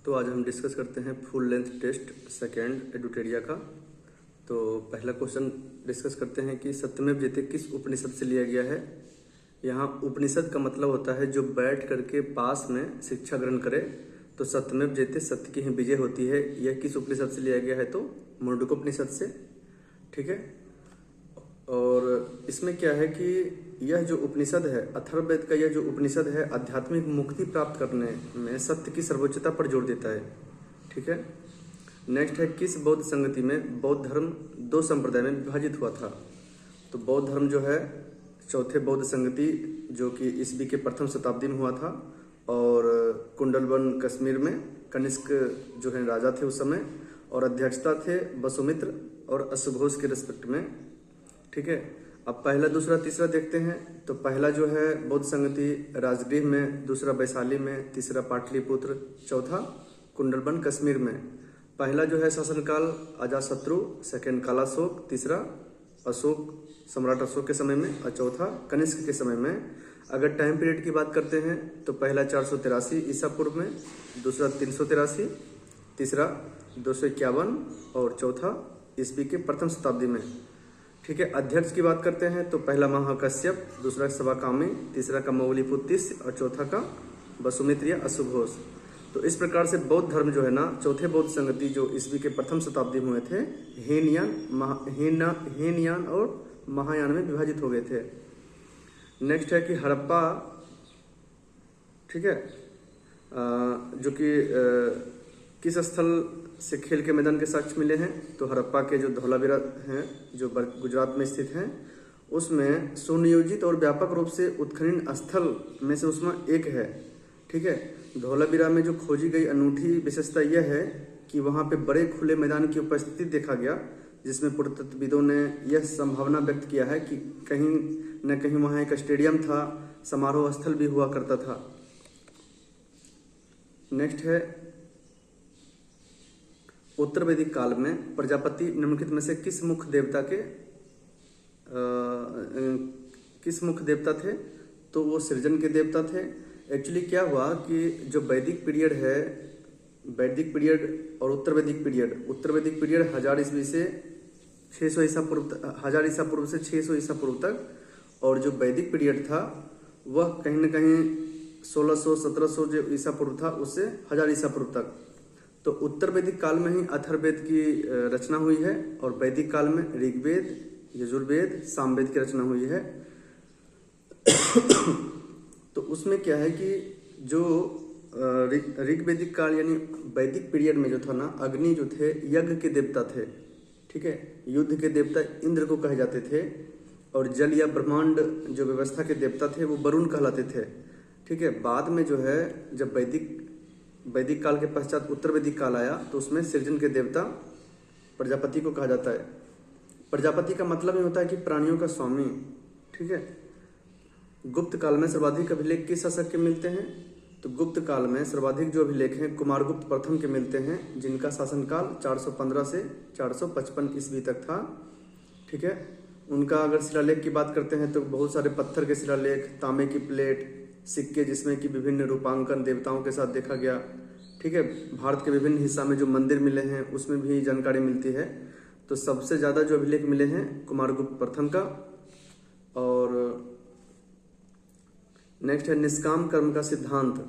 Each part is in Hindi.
तो आज हम डिस्कस करते हैं फुल लेंथ टेस्ट सेकेंड एडुटेरिया का। तो पहला क्वेश्चन डिस्कस करते हैं कि सत्यमेव जयते किस उपनिषद से लिया गया है। यहाँ उपनिषद का मतलब होता है जो बैठ करके पास में शिक्षा ग्रहण करे। तो सत्यमेव जयते सत्य की ही विजय होती है, यह किस उपनिषद से लिया गया है तो मुंडकोपनिषद से। ठीक है। और इसमें क्या है कि यह जो उपनिषद है अथर्ववेद का, यह जो उपनिषद है आध्यात्मिक मुक्ति प्राप्त करने में सत्य की सर्वोच्चता पर जोर देता है। ठीक है। नेक्स्ट है किस बौद्ध संगति में बौद्ध धर्म दो संप्रदाय में विभाजित हुआ था। तो बौद्ध धर्म जो है चौथे बौद्ध संगति जो कि ईस्वी के प्रथम शताब्दी में हुआ था, और कुंडलवन कश्मीर में कनिष्क जो है राजा थे उस समय, और अध्यक्षता थे वसुमित्र और अश्वघोष के रिस्पेक्ट में। ठीक है। अब पहला दूसरा तीसरा देखते हैं। तो पहला जो है बौद्ध संगति राजगृह में, दूसरा वैशाली में, तीसरा पाटलिपुत्र, चौथा कुंडलवन कश्मीर में। पहला जो है शासनकाल अजातशत्रु, सेकंड कालाशोक, तीसरा अशोक सम्राट अशोक के समय में, और चौथा कनिष्क के समय में। अगर टाइम पीरियड की बात करते हैं तो पहला 483 ईसा पूर्व में, दूसरा 383, तीसरा 251 और चौथा ईस्वी के प्रथम शताब्दी में। ठीक है। अध्यक्ष की बात करते हैं तो पहला महाकश्यप, दूसरा सवाकामी, तीसरा का मौलिपुत्तिस और चौथा का वसुमित्र या अश्वघोष। तो इस प्रकार से बौद्ध धर्म जो है ना चौथे बौद्ध संगति जो ईस्वी के प्रथम शताब्दी में हुए थे हीनयान और महायान में विभाजित हो गए थे। नेक्स्ट है कि हड़प्पा, ठीक है, जो कि किस स्थल से खेल के मैदान के साक्ष्य मिले हैं। तो हड़प्पा के जो धौलावीरा हैं जो गुजरात में स्थित हैं, उसमें सुनियोजित और व्यापक रूप से उत्खनन स्थल में से उसमें एक है। ठीक है। धौलावीरा में जो खोजी गई अनूठी विशेषता यह है कि वहाँ पे बड़े खुले मैदान की उपस्थिति देखा गया, जिसमें पुरातत्वविदों ने यह संभावना व्यक्त किया है कि कहीं न कहीं वहाँ एक स्टेडियम था, समारोह स्थल भी हुआ करता था। नेक्स्ट है उत्तर वैदिक काल में प्रजापति निम्नलिखित में से किस मुख्य देवता थे। तो वो सृजन के देवता थे। एक्चुअली क्या हुआ कि जो वैदिक पीरियड है, वैदिक पीरियड और उत्तर वैदिक पीरियड 1000 ईस्वी से 600 ईसा पूर्व, 1000 ईसा पूर्व से 600 ईसा पूर्व तक, और जो वैदिक पीरियड था वह कहीं न कहीं 1600-1700 जो ईसा पूर्व था उससे 1000 ईसा पूर्व तक। तो उत्तर वैदिक काल में ही अथर्ववेद की रचना हुई है, और वैदिक काल में ऋग्वेद, यजुर्वेद, सामवेद की रचना हुई है। तो उसमें क्या है कि जो ऋग्वेदिक काल यानी वैदिक पीरियड में जो था ना, अग्नि जो थे यज्ञ के देवता थे। ठीक है। युद्ध के देवता इंद्र को कहे जाते थे, और जल या ब्रह्मांड जो व्यवस्था के देवता थे वो वरुण कहलाते थे। ठीक है। बाद में जो है जब वैदिक काल के पश्चात उत्तर वैदिक काल आया तो उसमें सृजन के देवता प्रजापति को कहा जाता है। प्रजापति का मतलब ही होता है कि प्राणियों का स्वामी। ठीक है। गुप्त काल में सर्वाधिक अभिलेख किस शासक के मिलते हैं। तो गुप्त काल में सर्वाधिक जो अभिलेख हैं कुमारगुप्त प्रथम के मिलते हैं, जिनका शासनकाल 415 से 455 ईस्वी तक था। ठीक है। उनका अगर शिलालेख की बात करते हैं तो बहुत सारे पत्थर के शिलालेख, तांबे की प्लेट, सिक्के जिसमें कि विभिन्न रूपांकन देवताओं के साथ देखा गया। ठीक है। भारत के विभिन्न हिस्सा में जो मंदिर मिले हैं उसमें भी जानकारी मिलती है। तो सबसे ज़्यादा जो अभिलेख मिले हैं कुमारगुप्त प्रथम का। और नेक्स्ट है निष्काम कर्म का सिद्धांत।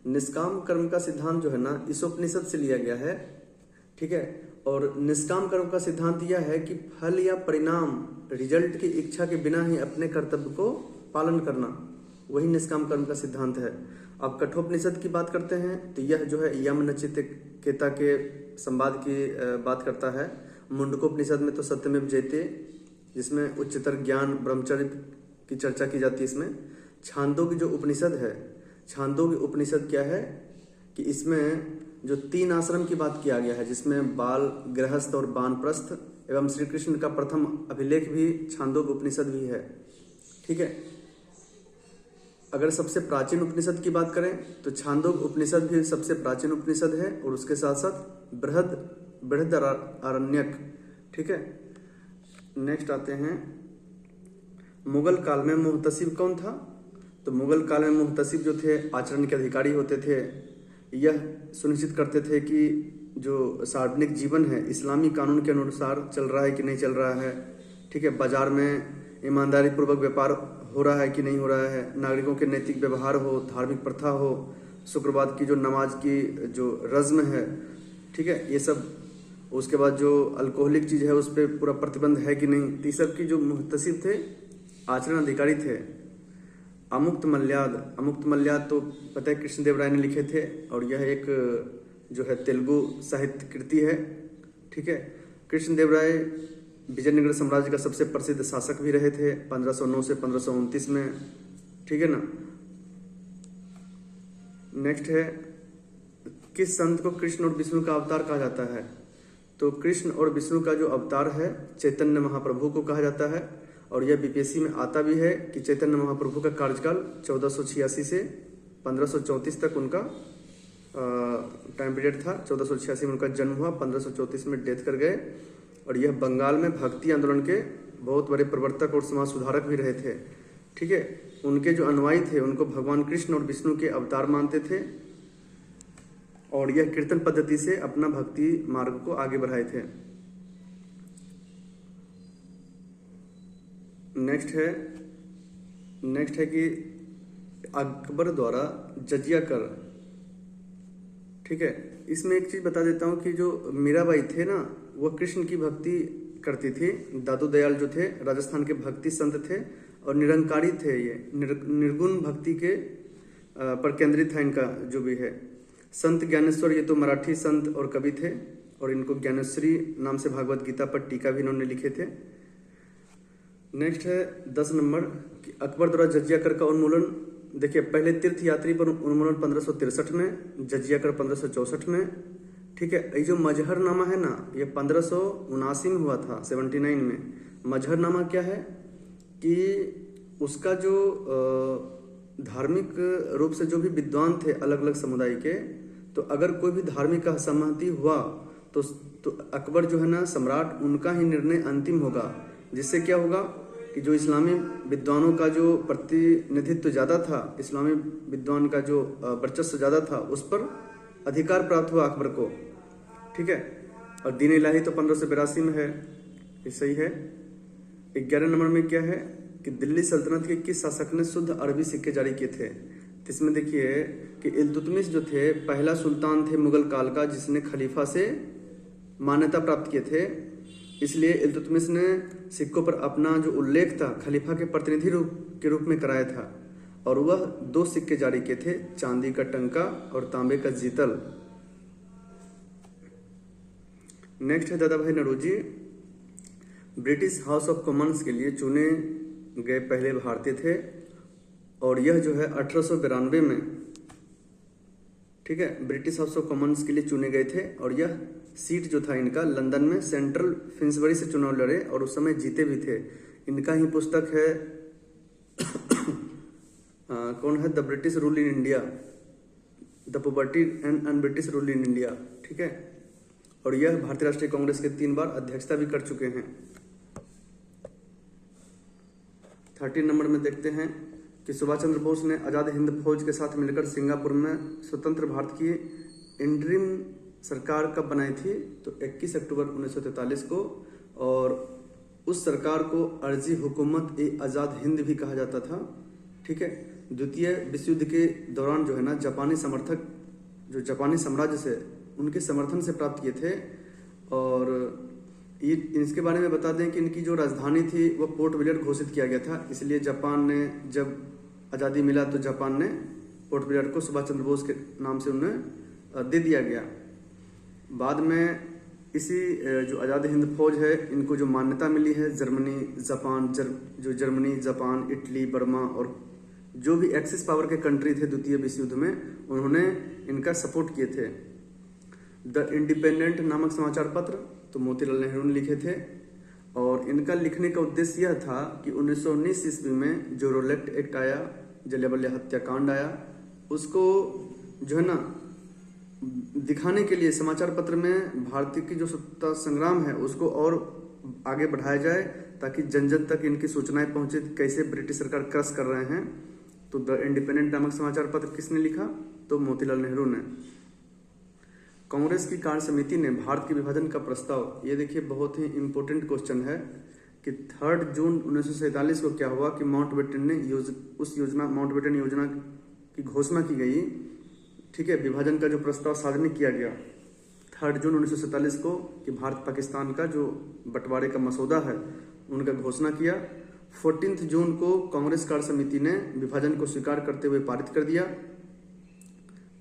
निष्काम कर्म का सिद्धांत जो है ना इस उपनिषद से लिया गया है। ठीक है। और निष्काम कर्म का सिद्धांत यह है कि फल या परिणाम, रिजल्ट की इच्छा के बिना ही अपने कर्तव्य को पालन करना, वही निष्काम कर्म का सिद्धांत है। अब कठोपनिषद की बात करते हैं तो यह जो है यम नचिकेता के संवाद की बात करता है। मुंडकोपनिषद में तो सत्यमेव जयते, जिसमें उच्चतर ज्ञान ब्रह्मचर्य की चर्चा की जाती है। इसमें छांदोग्य जो उपनिषद है, छांदोग्य उपनिषद क्या है कि इसमें जो 3 आश्रम की बात किया गया है, जिसमें बाल, गृहस्थ और वानप्रस्थ, एवं श्री कृष्ण का प्रथम अभिलेख भी छांदोग्य उपनिषद भी है। ठीक है। अगर सबसे प्राचीन उपनिषद की बात करें तो छांदोग्य उपनिषद भी सबसे प्राचीन उपनिषद है, और उसके साथ साथ बृहदारण्यक। ठीक है। नेक्स्ट आते हैं मुगल काल में मुहतसिब कौन था। तो मुगल काल में मुहतसिब जो थे आचरण के अधिकारी होते थे। यह सुनिश्चित करते थे कि जो सार्वजनिक जीवन है इस्लामी कानून के अनुसार चल रहा है कि नहीं चल रहा है, ठीक है, बाजार में ईमानदारी पूर्वक व्यापार हो रहा है कि नहीं हो रहा है, नागरिकों के नैतिक व्यवहार हो, धार्मिक प्रथा हो, शुक्रवार की जो नमाज की जो रस्म है, ठीक है, ये सब। उसके बाद जो अल्कोहलिक चीज़ है उस पर पूरा प्रतिबंध है कि नहीं, तो सब की जो मुहतसिब थे, आचरण अधिकारी थे। अमुक्त मल्याद तो पता है कृष्णदेव राय ने लिखे थे, और यह एक जो है तेलुगु साहित्य कृति है, ठीक है। कृष्णदेव राय विजयनगर साम्राज्य का सबसे प्रसिद्ध शासक भी रहे थे 1509 से 1529 में, ठीक है ना। नेक्स्ट है, किस संत को कृष्ण और विष्णु का अवतार कहा जाता है? तो कृष्ण और विष्णु का जो अवतार है चैतन्य महाप्रभु को कहा जाता है, और यह बीपीएससी में आता भी है कि चैतन्य महाप्रभु का कार्यकाल 1486 से 1534 तक उनका टाइम पीरियड था। 1486 में उनका जन्म हुआ, 1534 में डेथ कर गए, और यह बंगाल में भक्ति आंदोलन के बहुत बड़े प्रवर्तक और समाज सुधारक भी रहे थे, ठीक है। उनके जो अनुयायी थे उनको भगवान कृष्ण और विष्णु के अवतार मानते थे, और यह कीर्तन पद्धति से अपना भक्ति मार्ग को आगे बढ़ाए थे। नेक्स्ट है कि अकबर द्वारा जजिया कर, ठीक है। इसमें एक चीज बता देता हूँ कि जो मीराबाई थे ना, वह कृष्ण की भक्ति करती थी। दादू दयाल जो थे राजस्थान के भक्ति संत थे और निरंकारी थे। ये निर्गुण भक्ति के पर केंद्रित था इनका जो भी है। संत ज्ञानेश्वर, ये तो मराठी संत और कवि थे, और इनको ज्ञानेश्वरी नाम से भागवत गीता पर टीका भी इन्होंने लिखे थे। नेक्स्ट है 10 नंबर कि अकबर द्वारा जजिया कर का उन्मूलन। देखिए, पहले तीर्थ यात्री पर उन्मूलन 1563 में, जजिया कर 1564 में, ठीक है। ये जो मजहरनामा है ना, ये 1579 में हुआ था, 79 में। मजहरनामा क्या है कि उसका जो धार्मिक रूप से जो भी विद्वान थे अलग अलग समुदाय के, तो अगर कोई भी धार्मिक असहमति हुआ तो अकबर जो है ना सम्राट, उनका ही निर्णय अंतिम होगा। जिससे क्या होगा कि जो इस्लामी विद्वानों का जो प्रतिनिधित्व ज़्यादा था, इस्लामी विद्वान का जो वर्चस्व ज़्यादा था, उस पर अधिकार प्राप्त हुआ अकबर को, ठीक है। और दीन इलाही तो 1582 में है, ये सही है। 11 नंबर में क्या है कि दिल्ली सल्तनत के किस शासक ने शुद्ध अरबी सिक्के जारी किए थे? तो इसमें देखिए कि इल्तुतमिश जो थे पहला सुल्तान थे मुगल काल का, जिसने खलीफा से मान्यता प्राप्त किए थे। इसलिए इल्तुतमिश ने सिक्कों पर अपना जो उल्लेख था खलीफा के प्रतिनिधि के रूप में कराया था, और वह 2 सिक्के जारी किए थे, चांदी का टंका और तांबे का जीतल। नेक्स्ट है Dadabhai Naoroji, British House of Commons के लिए चुने गए पहले भारतीय थे, और यह जो है 1892 में, ठीक है, ब्रिटिश हाउस ऑफ कॉमन्स के लिए चुने गए थे। और यह सीट जो था इनका लंदन में सेंट्रल फिन्सबरी से चुनाव लड़े, और उस समय जीते भी थे। इनका ही पुस्तक है कौन है, the British rule in India, the poverty and un-British rule in India, ठीक है। और यह भारतीय राष्ट्रीय कांग्रेस के 3 बार अध्यक्षता भी कर चुके हैं। 13 नंबर में देखते हैं कि सुभाष चंद्र बोस ने आज़ाद हिंद फौज के साथ मिलकर सिंगापुर में स्वतंत्र भारत की इंटरिम सरकार कब बनाई थी? तो 21 अक्टूबर 1943 को, और उस सरकार को अर्जी हुकूमत ए आज़ाद हिंद भी कहा जाता था, ठीक है। द्वितीय विश्व युद्ध के दौरान जो है ना, जापानी समर्थक जो जापानी साम्राज्य से उनके समर्थन से प्राप्त किए थे। और ये इसके बारे में बता दें कि इनकी जो राजधानी थी वो पोर्ट ब्लेयर घोषित किया गया था। इसलिए जापान ने जब आज़ादी मिला तो जापान ने पोर्ट ब्लेयर को सुभाष चंद्र बोस के नाम से उन्हें दे दिया गया। बाद में इसी जो आज़ाद हिंद फौज है, इनको जो मान्यता मिली है जर्मनी, जापान, जो जर्मनी, जापान, इटली, बर्मा और जो भी एक्सिस पावर के कंट्री थे द्वितीय विश्व युद्ध में, उन्होंने इनका सपोर्ट किए थे। द इंडिपेंडेंट नामक समाचार पत्र तो मोतीलाल नेहरू ने लिखे थे, और इनका लिखने का उद्देश्य यह था कि 1919 ईस्वी में जो रोलेक्ट एक्ट आया, जलियांवाला हत्याकांड आया, उसको जो है ना दिखाने के लिए समाचार पत्र में भारतीय की जो स्वतंत्रता संग्राम है उसको और आगे बढ़ाया जाए, ताकि जन जन तक इनकी सूचनाएं पहुंचे कैसे ब्रिटिश सरकार क्रश कर रहे हैं। तो द इंडिपेंडेंट नामक समाचार पत्र किसने लिखा? तो मोतीलाल नेहरू ने। कांग्रेस की कार्य समिति ने भारत के विभाजन का प्रस्ताव, ये देखिए बहुत ही इंपॉर्टेंट क्वेश्चन है कि 3 जून 1947 को क्या हुआ कि माउंटबेटन योजना की घोषणा की गई। ठीक है, विभाजन का जो प्रस्ताव सार्वजनिक किया गया 3 जून 1947 को कि भारत पाकिस्तान का जो बंटवारे का मसौदा है उनका घोषणा किया। 14 जून को कांग्रेस कार्य समिति ने विभाजन को स्वीकार करते हुए पारित कर दिया।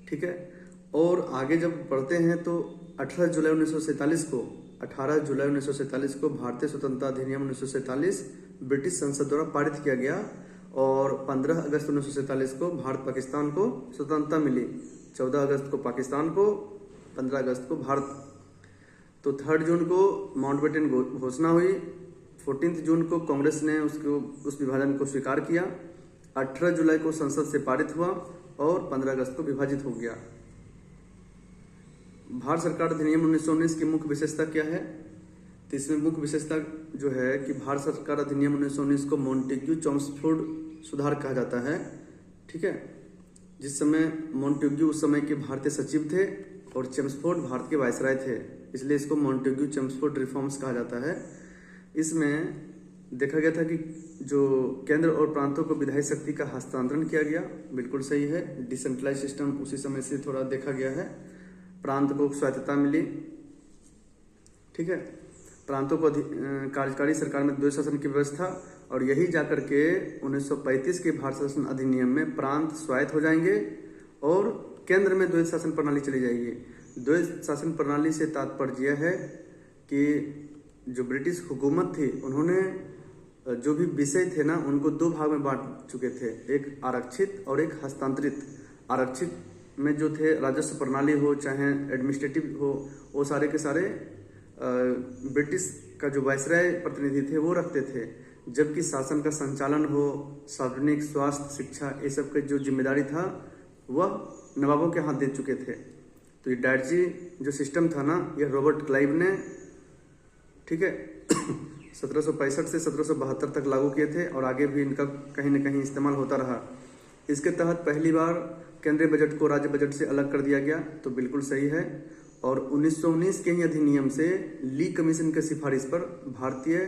ठीक है, और आगे जब बढ़ते हैं तो 18 जुलाई 1947 को भारतीय स्वतंत्रता अधिनियम 1947 ब्रिटिश संसद द्वारा पारित किया गया और 15 अगस्त 1947 को भारत पाकिस्तान को स्वतंत्रता मिली। 14 अगस्त को पाकिस्तान को, 15 अगस्त को भारत। तो 3 जून को माउंटबेटन घोषणा हुई। 14 जून को कांग्रेस ने उस विभाजन को स्वीकार किया। 18 जुलाई को संसद से पारित हुआ और 15 अगस्त को विभाजित हो गया। भारत सरकार अधिनियम 1919 की मुख्य विशेषता क्या है? तो इसमें मुख्य विशेषता जो है कि भारत सरकार अधिनियम 1919 को मॉन्टेग्यू चेम्सफोर्ड सुधार कहा जाता है। ठीक है, जिस समय मॉन्टेग्यू उस समय के भारतीय सचिव थे और चेम्सफोर्ड भारत के वायसराय थे, इसलिए इसको मॉन्टेग्यू चेम्सफोर्ड रिफॉर्म्स कहा जाता है। इसमें देखा गया था कि जो केंद्र और प्रांतों को विधायी शक्ति का हस्तांतरण किया गया, बिल्कुल सही है। डिसेंट्रलाइज सिस्टम उसी समय से थोड़ा देखा गया है। प्रांत को स्वायत्तता मिली। ठीक है, प्रांतों को कार्यकारी सरकार में द्वैध शासन की व्यवस्था, और यही जाकर के 1935 के भारत शासन अधिनियम में प्रांत स्वायत्त हो जाएंगे और केंद्र में द्वैध शासन प्रणाली चली जाएगी। द्वैध शासन प्रणाली से तात्पर्य यह है कि जो ब्रिटिश हुकूमत थी उन्होंने जो भी विषय थे ना उनको 2 भाग में बांट चुके थे, एक आरक्षित और एक हस्तांतरित। आरक्षित में जो थे राजस्व प्रणाली हो चाहे एडमिनिस्ट्रेटिव हो, वो सारे के सारे ब्रिटिश का जो वायसराय प्रतिनिधि थे वो रखते थे, जबकि शासन का संचालन हो, सार्वजनिक स्वास्थ्य, शिक्षा, ये सब का जो जिम्मेदारी था वह नवाबों के हाथ दे चुके थे। तो ये डायरजी जो सिस्टम था ना, यह रॉबर्ट क्लाइव ने, ठीक है 1765 से 1772 तक लागू किए थे और आगे भी इनका कहीं न कहीं इस्तेमाल होता रहा। इसके तहत पहली बार केंद्रीय बजट को राज्य बजट से अलग कर दिया गया, तो बिल्कुल सही है। और 1919 के ही अधिनियम से ली कमीशन की सिफारिश पर भारतीय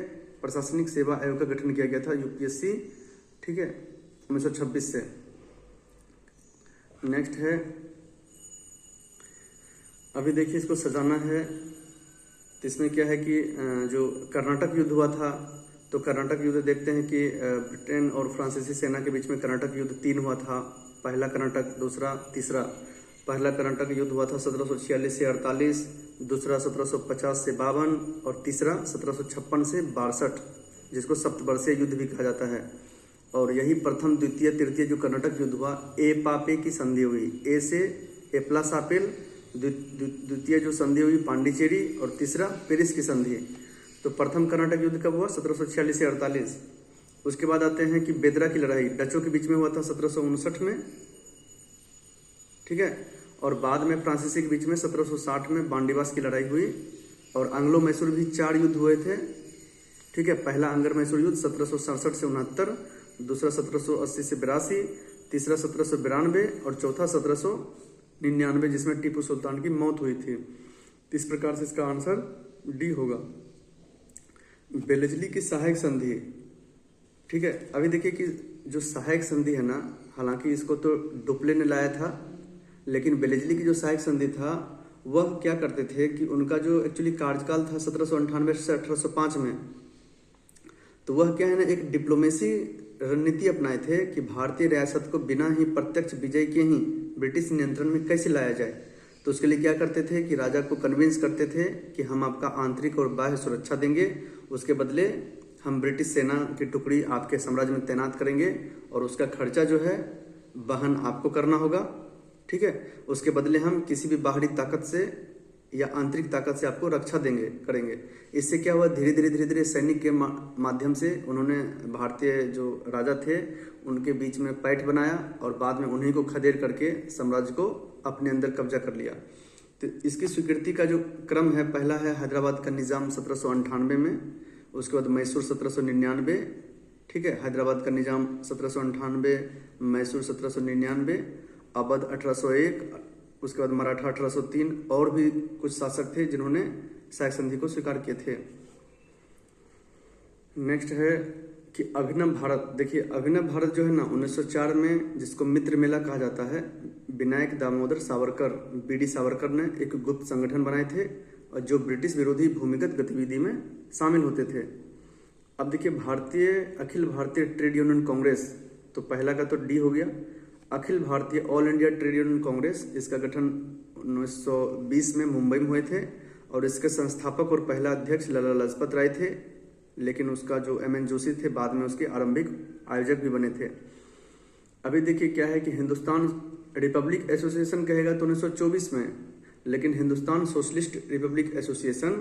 प्रशासनिक सेवा आयोग का गठन किया गया था, यूपीएससी। ठीक है, 1926 से। नेक्स्ट है, अभी देखिए इसको सजाना है। तो इसमें क्या है कि जो कर्नाटक युद्ध हुआ था, तो कर्नाटक युद्ध देखते हैं कि ब्रिटेन और फ्रांसीसी सेना के बीच में कर्नाटक युद्ध 3 हुआ था। पहला कर्नाटक, दूसरा, तीसरा। पहला कर्नाटक युद्ध हुआ था 1746 से 48, दूसरा 1750 से 52 और तीसरा 1756 से 62, जिसको सप्तवर्षीय युद्ध भी कहा जाता है। और यही प्रथम, द्वितीय, तृतीय जो कर्नाटक युद्ध हुआ, एपापे की संधि हुई। ए से एप्लासापेल, द्वितीय जो संधि हुई पांडिचेरी, और तीसरा पेरिस की संधि। तो प्रथम कर्नाटक युद्ध कब हुआ? 1746 से 48। उसके बाद आते हैं कि बेदरा की लड़ाई डचों के बीच में हुआ था 1759 में। ठीक है, और बाद में फ्रांसीसी के बीच में 1760 में बांडीवास की लड़ाई हुई। और एंग्लो मैसूर भी 4 युद्ध हुए थे। ठीक है, पहला अंगर मैसूर युद्ध 1767 से 69, दूसरा 1780 से 82, तीसरा 1792 और चौथा 1799, जिसमें टीपू सुल्तान की मौत हुई थी। तो इस प्रकार से इसका आंसर डी होगा। बेलेजली की सहायक संधि। ठीक है, अभी देखिए कि जो सहायक संधि है ना, हालांकि इसको तो डुप्ले ने लाया था, लेकिन बेलेजली की जो सहायक संधि था वह क्या करते थे कि उनका जो एक्चुअली कार्यकाल था 1798 से 1805 में, तो वह क्या है ना, एक डिप्लोमेसी रणनीति अपनाए थे कि भारतीय रियासत को बिना ही प्रत्यक्ष विजय के ही ब्रिटिश नियंत्रण में कैसे लाया जाए। तो उसके लिए क्या करते थे कि राजा को कन्विंस करते थे कि हम आपका आंतरिक और बाह्य सुरक्षा देंगे, उसके बदले हम ब्रिटिश सेना की टुकड़ी आपके साम्राज्य में तैनात करेंगे और उसका खर्चा जो है वहन आपको करना होगा। ठीक है, उसके बदले हम किसी भी बाहरी ताकत से या आंतरिक ताकत से आपको रक्षा करेंगे। इससे क्या हुआ, धीरे धीरे सैनिक के माध्यम से उन्होंने भारतीय जो राजा थे उनके बीच में पैठ बनाया और बाद में उन्हीं को खदेड़ करके साम्राज्य को अपने अंदर कब्जा कर लिया। तो इसकी स्वीकृति का जो क्रम है, पहला है हैदराबाद का निज़ाम 1798 में, उसके बाद मैसूर 1799। ठीक है, हैदराबाद का निज़ाम 1798, मैसूर 1799, अवध 1801, उसके बाद मराठा 1803, और भी कुछ शासक थे जिन्होंने सहायक संधि को स्वीकार किए थे। नेक्स्ट है कि अभिनव भारत। देखिए अभिनव भारत जो है ना 1904 में, जिसको मित्र मेला कहा जाता है, विनायक दामोदर सावरकर बीडी सावरकर ने एक गुप्त संगठन बनाए थे और जो ब्रिटिश विरोधी भूमिगत गतिविधि में शामिल होते थे। अब देखिए अखिल भारतीय ट्रेड यूनियन कांग्रेस, तो पहला का तो डी हो गया। Akhil Bharatiya all India trade union Congress, इसका गठन 1920 में मुंबई में हुए थे और इसके संस्थापक और पहला अध्यक्ष लाला लाजपत राय थे, लेकिन उसका जो एम.एन. जोशी थे बाद में उसके आरंभिक आयोजक भी बने थे। अभी देखिए क्या है कि हिंदुस्तान रिपब्लिक एसोसिएशन कहेगा तो 1924 में, लेकिन हिंदुस्तान सोशलिस्ट रिपब्लिक एसोसिएशन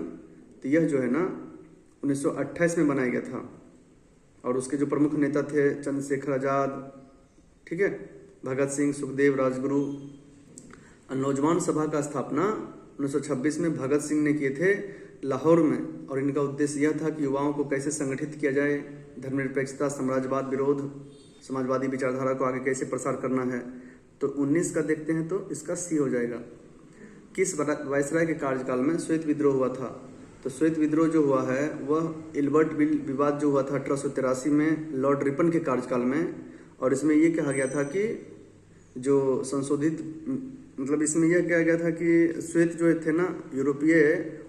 तो यह जो है ना 1928 में बनाया गया था और उसके जो प्रमुख नेता थे चंद्रशेखर आजाद, ठीक है, भगत सिंह, सुखदेव, राजगुरु। नौजवान सभा का स्थापना 1926 में भगत सिंह ने किए थे लाहौर में और इनका उद्देश्य यह था कि युवाओं को कैसे संगठित किया जाए, धर्मनिरपेक्षता, साम्राज्यवाद विरोध, समाजवादी विचारधारा को आगे कैसे प्रसार करना है। तो 19 का देखते हैं तो इसका सी हो जाएगा। किस वायसराय के कार्यकाल में श्वेत विद्रोह हुआ था? तो श्वेत विद्रोह जो हुआ है वह इल्बर्ट बिल विवाद जो हुआ था 1883 में लॉर्ड रिपन के कार्यकाल में, और इसमें यह कहा गया था कि जो संशोधित मतलब इसमें यह कहा गया था कि श्वेत जो थे ना यूरोपीय,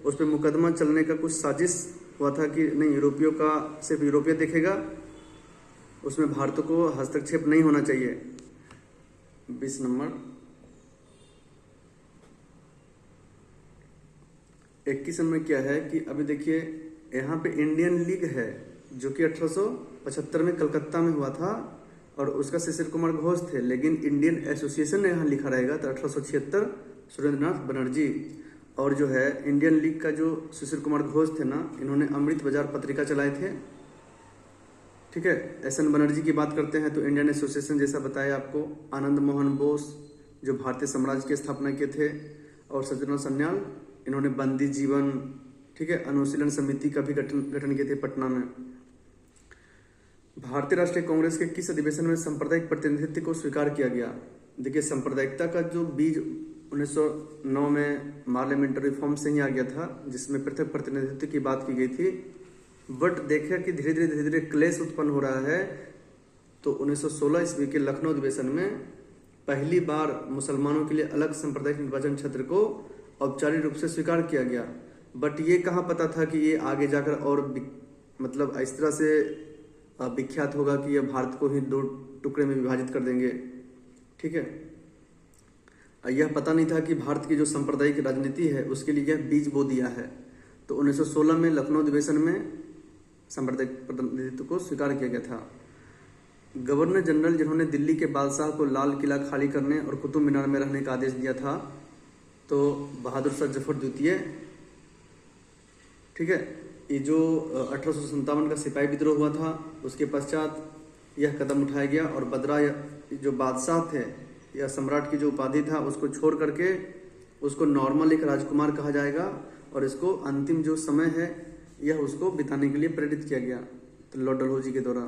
उस पर मुकदमा चलने का कुछ साजिश हुआ था कि नहीं, यूरोपियों का सिर्फ यूरोपीय देखेगा, उसमें भारत को हस्तक्षेप नहीं होना चाहिए। 20 नंबर। 21 में क्या है कि अभी देखिए यहाँ पे इंडियन लीग है जो कि 1875 में कलकत्ता में हुआ था और उसका शिशिर कुमार घोष थे, लेकिन इंडियन एसोसिएशन ने यहाँ लिखा रहेगा तो 1876 सुरेंद्रनाथ बनर्जी। और जो है इंडियन लीग का जो शिशिर कुमार घोष थे ना, इन्होंने अमृत बाजार पत्रिका चलाए थे, ठीक है। एस.एन. बनर्जी की बात करते हैं तो इंडियन एसोसिएशन जैसा बताया आपको, आनंद मोहन बोस जो भारतीय साम्राज्य की स्थापना किए थे, और सज्जनों सन्याल इन्होंने बंदी जीवन, ठीक है, अनुशीलन समिति का भी गठन किए थे पटना में। भारतीय राष्ट्रीय कांग्रेस के किस अधिवेशन में सांप्रदायिक प्रतिनिधित्व को स्वीकार किया गया? देखिए सांप्रदायिकता का जो बीज 1909 में पार्लियामेंट्री रिफॉर्म से ही आ गया था, जिसमें पृथक प्रतिनिधित्व की बात की गई थी। बट देखा कि धीरे धीरे क्लेश उत्पन्न हो रहा है, तो 1916 ईस्वी के लखनऊ अधिवेशन में पहली बार मुसलमानों के लिए अलग सांप्रदायिक निर्वाचन क्षेत्र को औपचारिक रूप से स्वीकार किया गया। बट ये कहाँ पता था कि ये आगे जाकर और मतलब इस तरह से विख्यात होगा कि यह भारत को ही 2 टुकड़े में विभाजित कर देंगे, ठीक है। यह पता नहीं था कि भारत की जो सांप्रदायिक राजनीति है उसके लिए यह बीज बो दिया है। तो 1916 में लखनऊ अधिवेशन में सांप्रदायिक प्रतिनिधित्व को स्वीकार किया गया था। गवर्नर जनरल जिन्होंने दिल्ली के बादशाह को लाल किला खाली करने और कुतुब मीनार में रहने का आदेश दिया था, तो बहादुर शाह जफर द्वितीय, ठीक है। ये जो 1857 का सिपाही विद्रोह हुआ था उसके पश्चात यह कदम उठाया गया और बदरा जो बादशाह थे या सम्राट की जो उपाधि था उसको छोड़ करके उसको नॉर्मल एक राजकुमार कहा जाएगा और इसको अंतिम जो समय है यह उसको बिताने के लिए प्रेरित किया गया, तो लॉर्ड डलहौजी के द्वारा।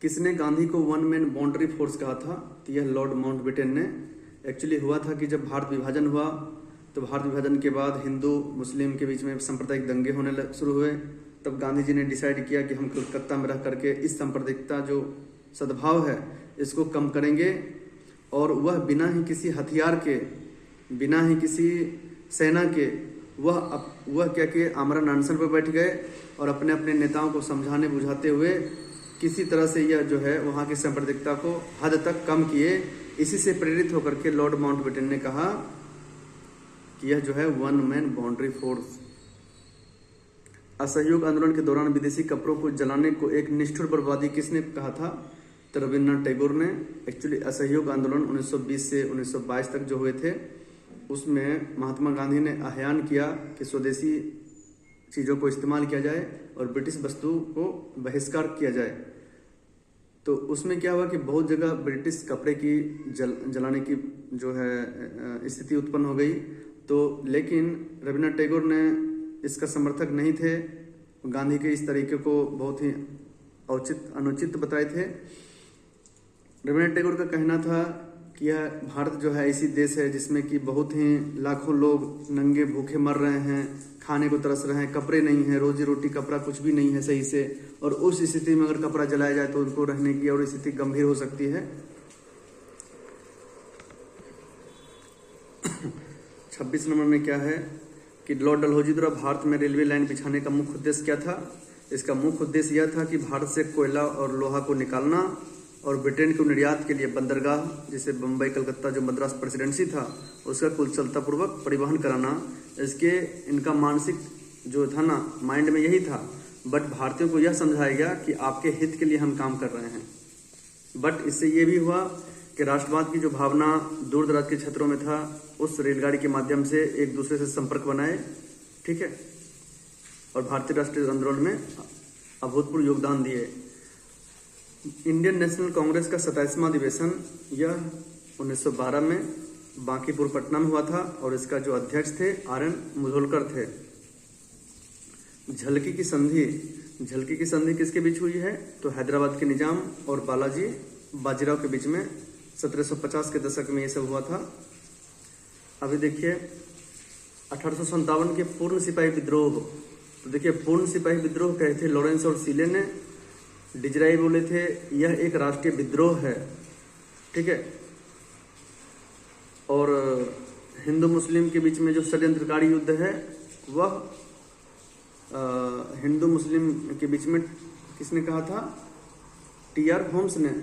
किसने गांधी को 1 मैन बाउंड्री फोर्स कहा था? तो यह लॉर्ड माउंटबेटन ने। एक्चुअली हुआ था कि जब भारत विभाजन हुआ तो भारत विभाजन के बाद हिंदू मुस्लिम के बीच में सांप्रदायिक दंगे होने शुरू हुए, तब गांधी जी ने डिसाइड किया कि हम कलकत्ता में रह करके इस सांप्रदायिकता जो सद्भाव है इसको कम करेंगे, और वह बिना ही किसी हथियार के, बिना ही किसी सेना के वह क्या किए, आमरण अनशन पर बैठ गए और अपने अपने नेताओं को समझाने बुझाते हुए किसी तरह से यह जो है वहाँ की सांप्रदायिकता को हद तक कम किए। इसी से प्रेरित होकर के लॉर्ड माउंटबेटन ने कहा कि यह जो है 1 मैन बाउंड्री फोर्स। असहयोग आंदोलन के दौरान विदेशी कपड़ों को जलाने को एक निष्ठुर बर्बादी किसने कहा था? तो रविन्द्रनाथ टैगोर ने। एक्चुअली असहयोग आंदोलन 1920 से 1922 तक जो हुए थे उसमें महात्मा गांधी ने आह्वान किया कि स्वदेशी चीज़ों को इस्तेमाल किया जाए और ब्रिटिश वस्तु को बहिष्कार किया जाए। तो उसमें क्या हुआ कि बहुत जगह ब्रिटिश कपड़े की जलाने की जो है स्थिति उत्पन्न हो गई। तो लेकिन रविन्द्रनाथ टैगोर ने इसका समर्थक नहीं थे, गांधी के इस तरीके को बहुत ही अनुचित बताए थे। रविन्द्रनाथ टैगोर का कहना था कि यह भारत जो है ऐसी देश है जिसमें कि बहुत ही लाखों लोग नंगे भूखे मर रहे हैं, खाने को तरस रहे हैं, कपड़े नहीं है, रोजी रोटी कपड़ा कुछ भी नहीं है सही से, और उस स्थिति में अगर कपड़ा जलाया जाए तो उनको रहने की और स्थिति गंभीर हो सकती है। 26 नंबर में क्या है कि लॉर्ड डलहौजी द्वारा भारत में रेलवे लाइन बिछाने का मुख्य उद्देश्य क्या था। इसका मुख्य उद्देश्य यह था कि भारत से कोयला और लोहा को निकालना और ब्रिटेन को निर्यात के लिए बंदरगाह जैसे बम्बई कलकत्ता जो मद्रास प्रेसिडेंसी था उसका कुशलतापूर्वक परिवहन कराना। इसके इनका मानसिक जो था ना माइंड में यही था, बट भारतीयों को यह समझाया गया कि आपके हित के लिए हम काम कर रहे हैं। बट इससे ये भी हुआ कि राष्ट्रवाद की जो भावना दूर दराज के क्षेत्रों में था उस रेलगाड़ी के माध्यम से एक दूसरे से संपर्क बनाए, ठीक है, और भारतीय राष्ट्रीय आंदोलन में अभूतपूर्व योगदान दिए। इंडियन नेशनल कांग्रेस का 27वां अधिवेशन यह 1912 में बांकीपुर पटना में हुआ था और इसका जो अध्यक्ष थे RN मुधोलकर थे। झलकी की संधि किसके बीच हुई है, तो हैदराबाद के निजाम और बालाजी बाजीराव के बीच में 1750 के दशक में ये सब हुआ था। अभी देखिए 1857 के पूर्ण सिपाही विद्रोह, तो देखिए पूर्ण सिपाही विद्रोह कहे थे लॉरेंस और सीले ने। डिजराई बोले थे यह एक राष्ट्रीय विद्रोह है, ठीक है, और हिंदू मुस्लिम के बीच में जो षड्यंत्रकारी युद्ध है वह हिंदू मुस्लिम के बीच में किसने कहा था, TR होम्स ने।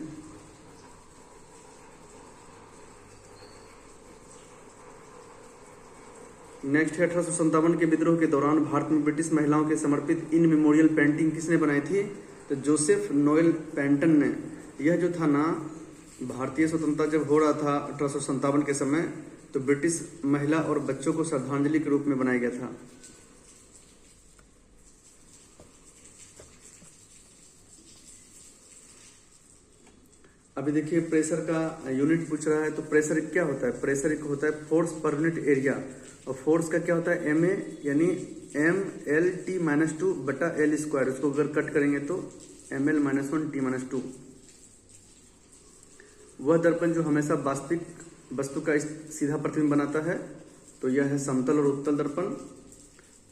नेक्स्ट है 1857 के विद्रोह के दौरान भारत में ब्रिटिश महिलाओं के समर्पित इन मेमोरियल पेंटिंग किसने बनाई थी, तो जोसेफ नोएल पेंटन ने। यह जो था ना भारतीय स्वतंत्रता जब हो रहा था 1857 के समय, तो ब्रिटिश महिला और बच्चों को श्रद्धांजलि के रूप में बनाया गया था। अभी देखिए प्रेशर का यूनिट पूछ रहा है, तो प्रेशर क्या होता है, प्रेशर एक होता है फोर्स पर यूनिट एरिया, और फोर्स का क्या होता है MA यानी MLT-2 बटा L स्क्वायर। उसको अगर कट करेंगे तो ML-1T-2। वह दर्पण जो हमेशा वास्तविक वस्तु का सीधा प्रतिबिंब बनाता है, तो यह है समतल और उत्तल दर्पण,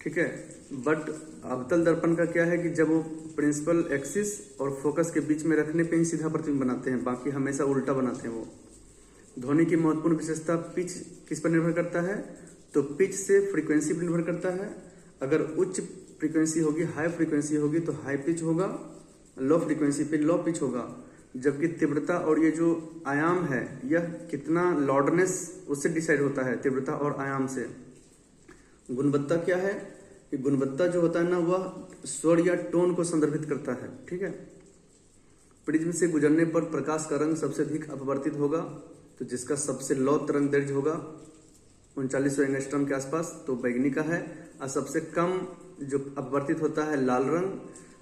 ठीक है। बट अवतल दर्पण का क्या है कि जब वो प्रिंसिपल एक्सिस और फोकस के बीच में रखने पे ही सीधा प्रतिबिंब बनाते हैं, बाकी हमेशा उल्टा बनाते हैं वो। ध्वनि की महत्वपूर्ण विशेषता पिच किस पर निर्भर करता है, तो पिच से फ्रीक्वेंसी पर निर्भर करता है। अगर उच्च फ्रीक्वेंसी होगी, हाई फ्रीक्वेंसी होगी तो हाई पिच होगा, लो फ्रीक्वेंसी पे लो पिच होगा। जबकि तीव्रता और ये जो आयाम है यह कितना लाउडनेस उससे डिसाइड होता है, तीव्रता और आयाम से। गुणवत्ता क्या है, कि गुणवत्ता जो होता है ना वह स्वर या टोन को संदर्भित करता है, ठीक है। प्रिज्म से गुजरने पर प्रकाश का रंग सबसे अधिक अपवर्तित होगा, तो जिसका सबसे लो तरंग दैर्घ्य होगा 3900 एंगस्ट्रॉम के आसपास, तो बैगनी का है। और सबसे कम जो अपवर्तित होता है लाल रंग,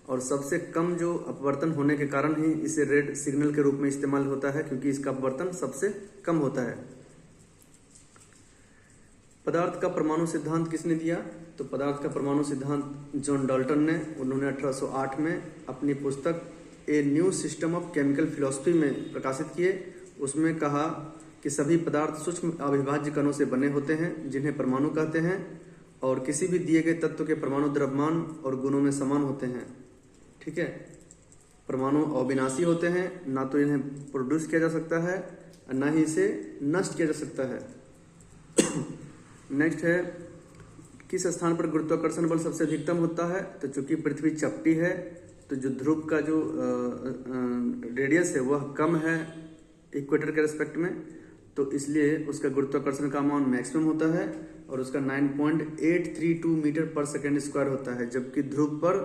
और सबसे कम जो अपवर्तन होने के कारण ही इसे रेड सिग्नल के रूप में इस्तेमाल होता है, क्योंकि इसका अपवर्तन सबसे कम होता है। पदार्थ का परमाणु सिद्धांत किसने दिया, तो पदार्थ का परमाणु सिद्धांत जॉन डाल्टन ने। उन्होंने 1808 में अपनी पुस्तक a new system of chemical philosophy में प्रकाशित किए। उसमें कहा कि सभी पदार्थ सूक्ष्म अविभाज्य कणों से बने होते हैं जिन्हें परमाणु कहते हैं, और किसी भी दिए गए तत्व के परमाणु द्रव्यमान और गुणों में समान होते हैं, ठीक है। परमाणु अविनाशी होते हैं, ना तो इन्हें प्रोड्यूस किया जा सकता है ना ही इसे नष्ट किया जा सकता है। नेक्स्ट है किस स्थान पर गुरुत्वाकर्षण बल सबसे अधिकतम होता है, तो चूंकि पृथ्वी चपटी है तो जो ध्रुव का जो रेडियस है वह कम है इक्वेटर के रेस्पेक्ट में, तो इसलिए उसका गुरुत्वाकर्षण का मान मैक्सिमम होता है और उसका 9.832 मीटर पर सेकेंड स्क्वायर होता है, जबकि ध्रुव पर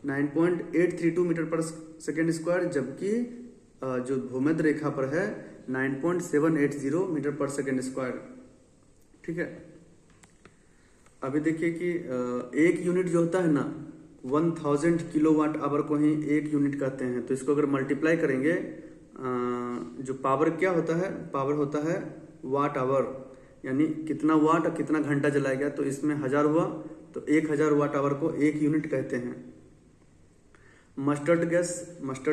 9.832 मीटर पर सेकेंड स्क्वायर, जबकि जो भूमध्य रेखा पर है 9.780 मीटर पर सेकेंड स्क्वायर, ठीक है। अभी देखिए कि एक यूनिट जो होता है ना 1000 किलोवाट आवर को ही एक यूनिट कहते हैं, तो इसको अगर मल्टीप्लाई करेंगे जो पावर क्या होता है, पावर होता है वाट आवर, यानी कितना वाट और कितना घंटा जलाया गया, तो इसमें 1000 हुआ तो 1000 वाट आवर को एक यूनिट कहते हैं। मस्टर्ड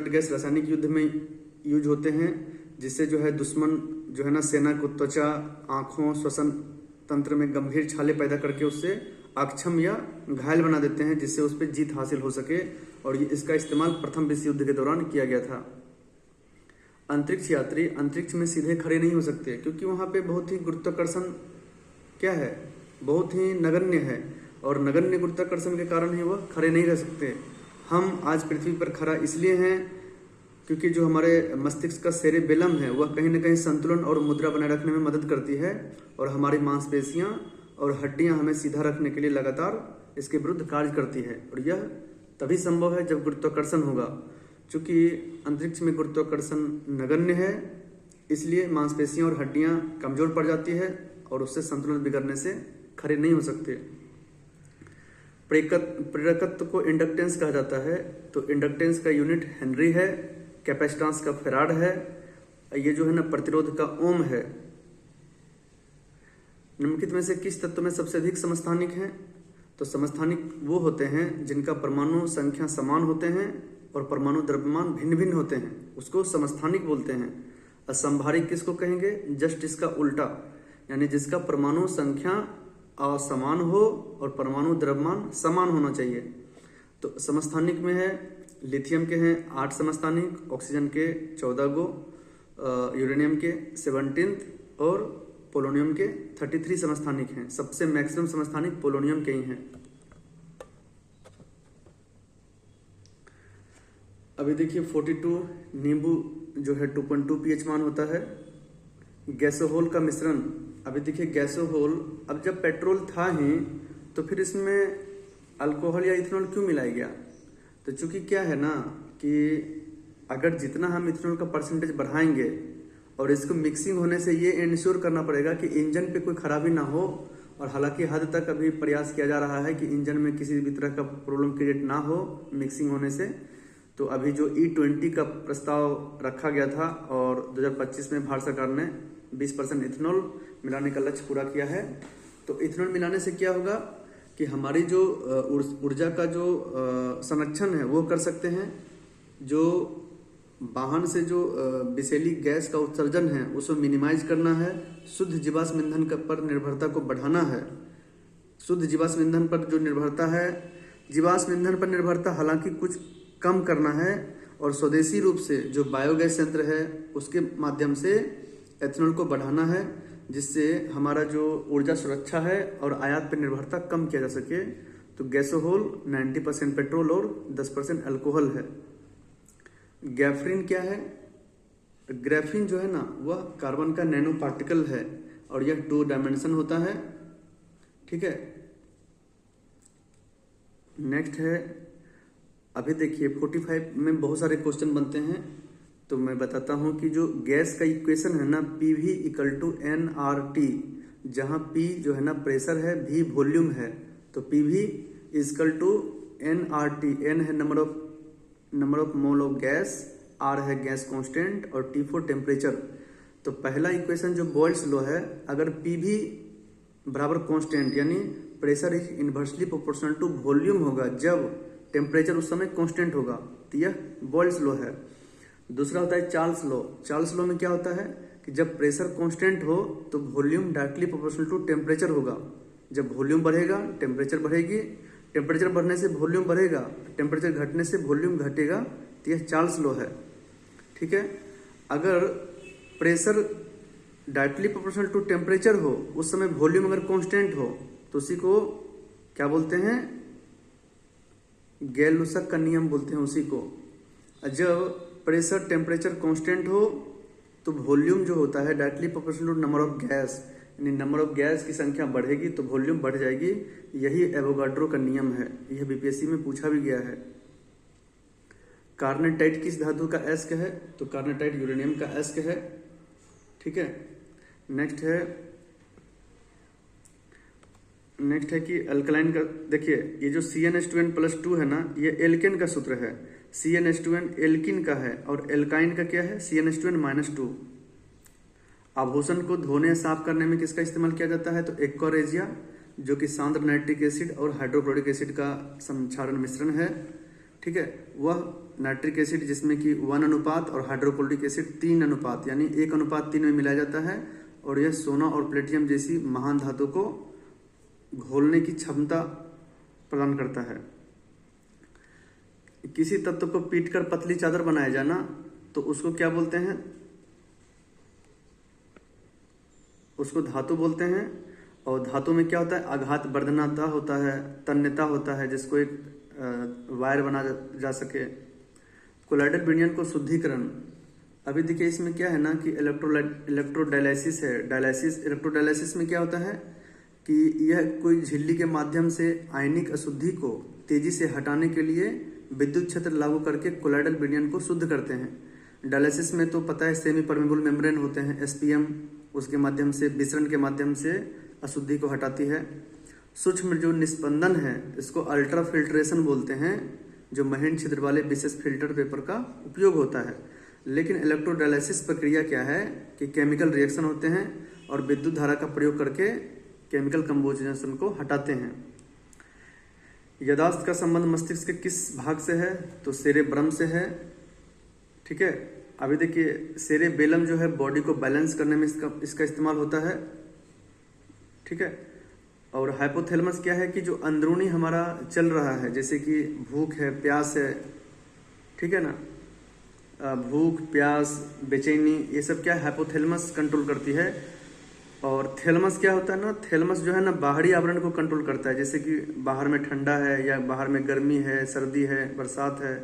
गैस रासायनिक युद्ध में यूज होते हैं, जिससे जो है दुश्मन जो है ना सेना को त्वचा, आंखों, श्वसन तंत्र में गंभीर छाले पैदा करके उससे अक्षम या घायल बना देते हैं, जिससे उस पर जीत हासिल हो सके। और इसका इस्तेमाल प्रथम विश्व युद्ध के दौरान किया गया था। अंतरिक्ष यात्री अंतरिक्ष में सीधे खड़े नहीं हो सकते, क्योंकि वहां पे बहुत ही गुरुत्वाकर्षण क्या है, बहुत ही नगण्य है, और नगण्य गुरुत्वाकर्षण के कारण ही वह खड़े नहीं रह सकते। हम आज पृथ्वी पर खड़ा इसलिए हैं क्योंकि जो हमारे मस्तिष्क का सेरेबेलम है वह कहीं ना कहीं संतुलन और मुद्रा बनाए रखने में मदद करती है, और हमारी मांसपेशियां और हड्डियां हमें सीधा रखने के लिए लगातार इसके विरुद्ध कार्य करती है। और यह तभी संभव है जब गुरुत्वाकर्षण होगा। चूंकि अंतरिक्ष में गुरुत्वाकर्षण नगण्य है, इसलिए मांसपेशियां और हड्डियां कमजोर पड़ जाती है और उससे संतुलन बिगड़ने से खड़े नहीं हो सकते। प्रेरकत्व को इंडक्टेंस कहा जाता है, तो इंडक्टेंस का यूनिट हेनरी है, कैपेसिटेंस का फैराड है, ये जो है ना प्रतिरोध का ओम है। निम्नलिखित में से किस तत्व में सबसे अधिक समस्थानिक हैं? तो समस्थानिक वो होते हैं जिनका परमाणु संख्या समान होते हैं और परमाणु द्रव्यमान भिन्न भिन्न होते हैं, उसको समस्थानिक बोलते हैं। असंभारिक किसको कहेंगे? जस्ट इसका उल्टा, यानी जिसका परमाणु संख्या असमान हो और परमाणु द्रव्यमान समान होना चाहिए। तो समस्थानिक में है, लिथियम के हैं 8 समस्थानिक, ऑक्सीजन के 14 गो, यूरेनियम के 17 और पोलोनियम के 33 समस्थानिक हैं। सबसे मैक्सिमम समस्थानिक पोलोनियम के ही हैं। अभी देखिए 42 नींबू जो है 2.2 pH मान होता है। गैसोहोल का मिश्रण, अभी देखिए गैसोहोल, अब जब पेट्रोल था ही तो फिर इसमें अल्कोहल या इथेनॉल क्यों मिलाया गया? तो चूंकि क्या है ना कि अगर जितना हम इथेनॉल का परसेंटेज बढ़ाएंगे और इसको मिक्सिंग होने से ये इंश्योर करना पड़ेगा कि इंजन पे कोई खराबी ना हो, और हालांकि हद तक अभी प्रयास किया जा रहा है कि इंजन में किसी भी तरह का प्रॉब्लम क्रिएट ना हो मिक्सिंग होने से। तो अभी जो E20 का प्रस्ताव रखा गया था और 2025 में भारत सरकार ने 20% इथेनॉल मिलाने का लक्ष्य पूरा किया है। तो इथेनॉल मिलाने से क्या होगा कि हमारी जो ऊर्जा का जो संरक्षण है वो कर सकते हैं, जो वाहन से जो विषैली गैस का उत्सर्जन है उसको मिनिमाइज करना है, शुद्ध जीवाश्म ईंधन पर निर्भरता को बढ़ाना है। शुद्ध जीवाश्म ईंधन पर जो निर्भरता है, जीवाश्म ईंधन पर निर्भरता हालांकि कुछ कम करना है, और स्वदेशी रूप से जो बायोगैस यंत्र है उसके माध्यम से एथेनॉल को बढ़ाना है, जिससे हमारा जो ऊर्जा सुरक्षा है और आयात पर निर्भरता कम किया जा सके। तो गैसोहोल 90% पेट्रोल और 10% अल्कोहल है। ग्राफीन क्या है? ग्राफीन जो है ना वह कार्बन का नैनो पार्टिकल है और यह 2 डायमेंशन होता है। ठीक है, नेक्स्ट है, अभी देखिए 45 में बहुत सारे क्वेश्चन बनते हैं, तो मैं बताता हूं कि जो गैस का इक्वेशन है ना PV = nRT, जहां P जो है ना प्रेशर है, V वॉल्यूम है, तो PV = nRT। n है number of mole of gas, R है गैस कांस्टेंट और T फॉर टेम्परेचर। तो पहला इक्वेशन जो बॉयल्स लॉ है, अगर PV बराबर कांस्टेंट यानी pressure is inversely proportional to volume होगा जब टेम्परेचर उस समय कांस्टेंट होगा, तो यह बॉयल्स लॉ है। दूसरा होता है चार्ल्स लॉ। चार्ल्स लॉ में क्या होता है कि जब प्रेशर कांस्टेंट हो तो volume directly proportional to temperature होगा। जब वॉल्यूम बढ़ेगा टेम्परेचर बढ़ेगी, टेम्परेचर बढ़ने से वॉल्यूम बढ़ेगा, टेम्परेचर घटने से वॉल्यूम घटेगा, तो यह चार्ल्स लॉ है। ठीक है, अगर pressure directly proportional to temperature हो, उस समय वॉल्यूम अगर कांस्टेंट हो, तो उसी को क्या बोलते हैं? गैल-लुसक का नियम बोलते हैं उसी को। जब प्रेशर टेम्परेचर कांस्टेंट हो तो वॉल्यूम जो होता है directly proportional to number of gas, यानी नंबर ऑफ गैस की संख्या बढ़ेगी तो वॉल्यूम बढ़ जाएगी। यही एवोगाड्रो का नियम है, यह बीपीएससी में पूछा भी गया है। कार्नेटाइट किस धातु का एस्क है? तो कार्नेटाइट यूरेनियम का एस्क है। ठीक है, नेक्स्ट है कि अल्कलाइन का, देखिए ये जो CnH2n+2 है ना, ये एल्केन का सूत्र है। CnH2n एल्किन का है और एल्काइन का क्या है? CnH2n-2। आभूषण को धोने साफ करने में किसका इस्तेमाल किया जाता है? तो एक्वारेजिया, जो कि सांद्र नाइट्रिक एसिड और हाइड्रोक्लोरिक एसिड का संक्षारण मिश्रण है। ठीक है, वह नाइट्रिक एसिड जिसमें कि 1 अनुपात और हाइड्रोक्लोरिक एसिड 3 अनुपात यानी 1:3 में मिलाया जाता है, और यह सोना और प्लेटियम जैसी महान धातु को घोलने की क्षमता प्रदान करता है। किसी तत्व को पीटकर पतली चादर बनाया जाना तो उसको क्या बोलते हैं? उसको धातु बोलते हैं। और धातु में क्या होता है? आघात वर्धनता होता है, तन्यता होता है, जिसको एक वायर बना जा सके। कोलाइडल विलयन को शुद्धिकरण, अभी देखिए इसमें क्या है ना कि इलेक्ट्रोडायलिसिस है। इलेक्ट्रोडायलिसिस में क्या होता है कि यह कोई झिल्ली के माध्यम से आयनिक अशुद्धि को तेजी से हटाने के लिए विद्युत क्षेत्र लागू करके कोलाइडल विलयन को शुद्ध करते हैं। डायलिसिस में तो पता है सेमी परमेबल मेम्ब्रेन होते हैं, एसपीएम, उसके माध्यम से विसरण के माध्यम से अशुद्धि को हटाती है। सूक्ष्म जो निस्पंदन है इसको अल्ट्रा फिल्ट्रेशन बोलते हैं, जो महीन छिद्र वाले विशेष फिल्टर पेपर का उपयोग होता है। लेकिन इलेक्ट्रोडायलिसिस प्रक्रिया क्या है कि केमिकल रिएक्शन होते हैं और विद्युत धारा का प्रयोग करके केमिकल कंपोजिशन को हटाते हैं। यादाश्त का संबंध मस्तिष्क के किस भाग से है? तो सेरेब्रम से है। ठीक है, अभी देखिए सेरेबेलम जो है बॉडी को बैलेंस करने में इसका इस्तेमाल होता है। ठीक है, और हाइपोथैलेमस क्या है कि जो अंदरूनी हमारा चल रहा है, जैसे कि भूख है, प्यास है, ठीक है ना, भूख, प्यास, बेचैनी, ये सब क्या हाइपोथैलेमस कंट्रोल करती है। और थैलेमस क्या होता है ना, थैलेमस जो है ना बाहरी आवरण को कंट्रोल करता है, जैसे कि बाहर में ठंडा है या बाहर में गर्मी है, सर्दी है, बरसात है।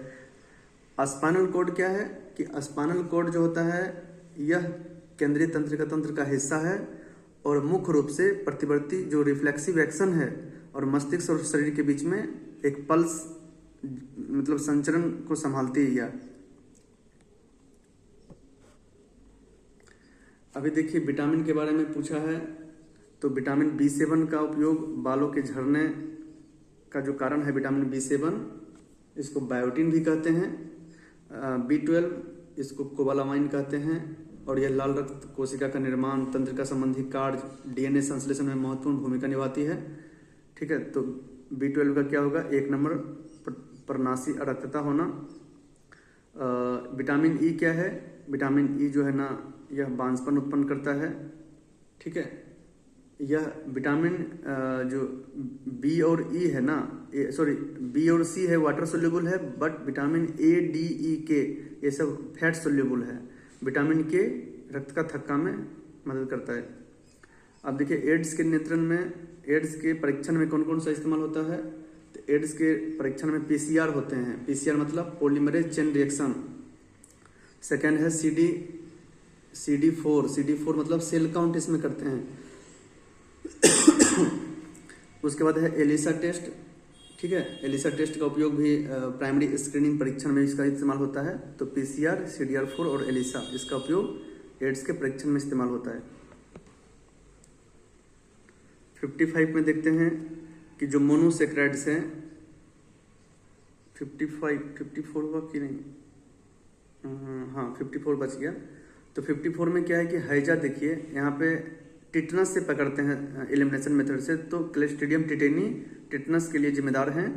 स्पाइनल कॉर्ड क्या है कि स्पाइनल कॉर्ड जो होता है यह केंद्रीय तंत्रिका तंत्र का हिस्सा है और मुख्य रूप से प्रतिवर्ती जो रिफ्लेक्सिव एक्शन है और मस्तिष्क और शरीर के बीच में एक पल्स मतलब संचरण को संभालती है यह। अभी देखिए विटामिन के बारे में पूछा है, तो विटामिन B7 का उपयोग बालों के झड़ने का जो कारण है विटामिन B7, इसको बायोटिन भी कहते हैं। B12 इसको कोबालामाइन कहते हैं, और यह लाल रक्त कोशिका का निर्माण, तंत्रिका संबंधी कार्य, डीएनए संश्लेषण में महत्वपूर्ण भूमिका निभाती है। ठीक है, तो B12 का क्या होगा? 1 नंबर प्रनाशी अरक्तता होना। विटामिन ई क्या है? विटामिन ई जो है ना यह बांझपन उत्पन्न करता है। ठीक है, यह विटामिन जो बी और ई है ना, बी और सी है वाटर सोल्यूबल है, बट विटामिन ए, डी, ई, के ये सब फैट सोल्यूबल है। विटामिन के रक्त का थक्का में मदद करता है। अब देखिए एड्स के नियंत्रण में, एड्स के परीक्षण में कौन कौन सा इस्तेमाल होता है? तो एड्स के परीक्षण में पीसीआर होते हैं। पीसीआर मतलब पॉलीमरेज चेन रिएक्शन। सेकेंड है CD4 मतलब सेल काउंट इसमें करते हैं। उसके बाद है एलिसा टेस्ट। ठीक है, एलिसा टेस्ट का उपयोग भी प्राइमरी स्क्रीनिंग परीक्षण में इसका इस्तेमाल होता है। तो पीसीआर, CDR4 और एलिसा इसका उपयोग एड्स के परीक्षण में इस्तेमाल होता है। 55 में देखते हैं कि जो मोनोसेक्राइड्स हैं, 54 हुआ कि नहीं? हाँ 54 बच गया। तो 54 में क्या है कि हैजा, देखिए यहाँ पे टिटनस से पकड़ते हैं एलिमिनेशन मेथड से, तो क्लेस्ट्रीडियम टिटेनी टिटनस के लिए जिम्मेदार हैं।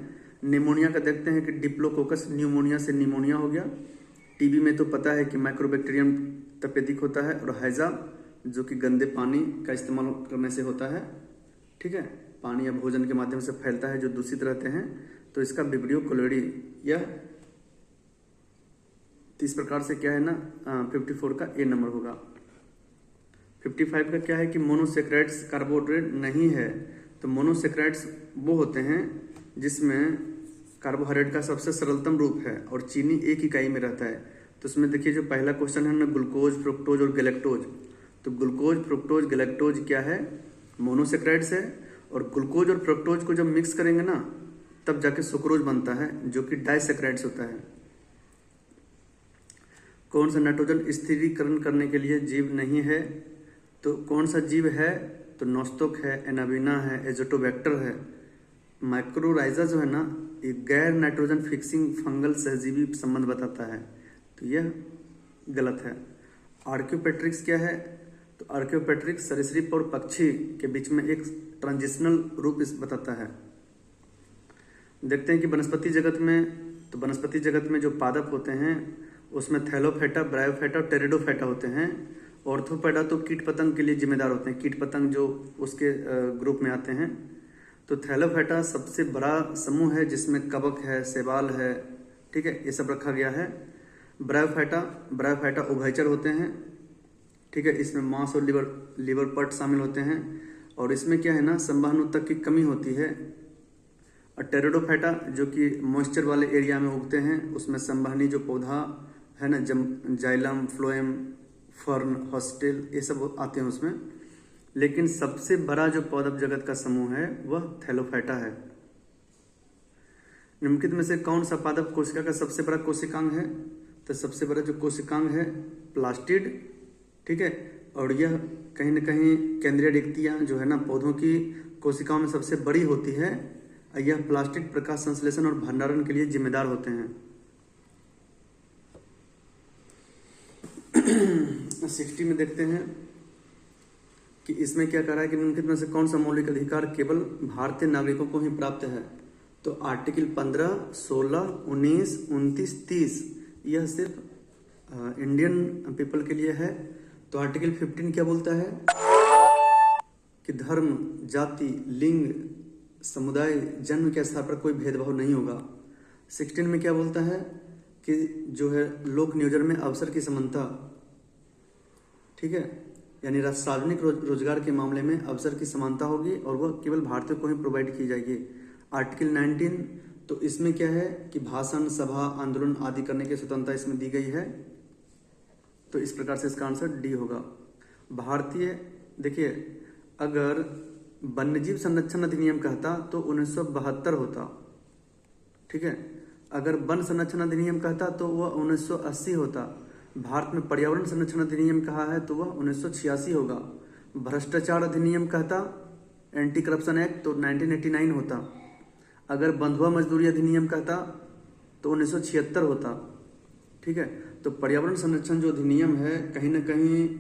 निमोनिया का देखते हैं कि डिप्लोकोकस न्यूमोनिया से निमोनिया हो गया। टीबी में तो पता है कि माइक्रोबैक्टीरियम तपेदिक होता है, और हैजा जो कि गंदे पानी का इस्तेमाल करने से होता है। ठीक है, पानी या भोजन के माध्यम से फैलता है जो दूषित रहते हैं, तो इसका विब्रियो कोलोरी यह इस प्रकार से क्या है ना 54 का ए नंबर होगा। 55 का क्या है कि मोनोसेक्राइड्स कार्बोहाइड्रेट नहीं है। तो मोनोसेक्राइड्स वो होते हैं जिसमें कार्बोहाइड्रेट का सबसे सरलतम रूप है और चीनी एक इकाई में रहता है। तो उसमें देखिए जो पहला क्वेश्चन है ना ग्लूकोज, फ्रुक्टोज और गैलेक्टोज। तो ग्लूकोज, फ्रुक्टोज, गैलेक्टोज क्या है? मोनोसेक्राइड्स है। और ग्लूकोज और फ्रुक्टोज को जब मिक्स करेंगे ना तब जाके सुक्रोज बनता है, जो कि डाइसेक्राइड्स होता है। कौन सा नाइट्रोजन स्थिरीकरण करने के लिए जीव नहीं है? तो कौन सा जीव है? तो नोस्तोक है, एनाबिना है, एजोटोबैक्टर है। माइक्रोराइजा जो है ना ये गैर नाइट्रोजन फिक्सिंग फंगल सहजीवी संबंध बताता है, तो यह गलत है। आर्क्योपेट्रिक्स क्या है? तो आर्क्योपेट्रिक्स सरीसृप और पक्षी के बीच में एक ट्रांजिशनल रूप इस बताता है। देखते हैं कि वनस्पति जगत में तो वनस्पति जगत में जो पादप होते हैं उसमें थैलोफेटा, ब्रायोफेटा और टेरिडोफेटा होते हैं। ऑर्थोपेडा तो कीट पतंग के लिए जिम्मेदार होते हैं, कीट पतंग जो उसके ग्रुप में आते हैं। तो थैलोफेटा सबसे बड़ा समूह है जिसमें कवक है, शैवाल है, ठीक है, ये सब रखा गया है। ब्रायोफाइटा उभयचर होते हैं, ठीक है, इसमें मांस और लिवर पार्ट शामिल होते हैं। और इसमें क्या है ना, संवहन ऊतक की कमी होती है। और टेरिडोफाइटा जो कि मॉइस्चर वाले एरिया में उगते हैं, उसमें संवहनी जो पौधा है ना, जाइलम, फ्लोएम, फर्न, हॉस्टेल, ये सब आते हैं उसमें। लेकिन सबसे बड़ा जो पादप जगत का समूह है वह थैलोफाइटा है। निम्नलिखित में से कौन सा पादप कोशिका का सबसे बड़ा कोशिकांग है? तो सबसे बड़ा जो कोशिकांग है प्लास्टिड, ठीक है। और यह कहीं न कहीं केंद्रीय रिक्तियां जो है ना पौधों की कोशिकाओं में सबसे बड़ी होती है। यह प्लास्टिड प्रकाश संश्लेषण और भंडारण के लिए जिम्मेदार होते हैं। 60 में देखते हैं कि इसमें क्या कह रहा है कि निम्नलिखित में से कौन सा मौलिक अधिकार केवल भारतीय नागरिकों को ही प्राप्त है? तो आर्टिकल 15, 16, 19, 29, 30 यह सिर्फ इंडियन पीपल के लिए है। तो आर्टिकल 15 क्या बोलता है कि धर्म, जाति, लिंग, समुदाय, जन्म के आधार पर कोई भेदभाव नहीं होगा। 16 में क्या बोलता है कि जो है लोक नियोजन में अवसर की समानता, ठीक है, यानी सार्वजनिक रोजगार के मामले में अवसर की समानता होगी और वह केवल भारतीयों को ही प्रोवाइड की जाएगी। आर्टिकल 19 तो इसमें क्या है कि भाषण, सभा, आंदोलन आदि करने की स्वतंत्रता इसमें दी गई है। तो इस प्रकार से इसका आंसर डी होगा। भारतीय, देखिए, अगर वन्यजीव संरक्षण अधिनियम कहता तो 1972 होता, ठीक है। अगर वन संरक्षण अधिनियम कहता तो वह 1980 होता। भारत में पर्यावरण संरक्षण अधिनियम कहा है तो वह 1986 होगा। भ्रष्टाचार अधिनियम कहता, एंटी करप्शन एक्ट, तो 1989 होता। अगर बंधुआ मजदूरी अधिनियम कहता तो 1976 होता, ठीक है। तो पर्यावरण संरक्षण जो अधिनियम है, कहीं ना कहीं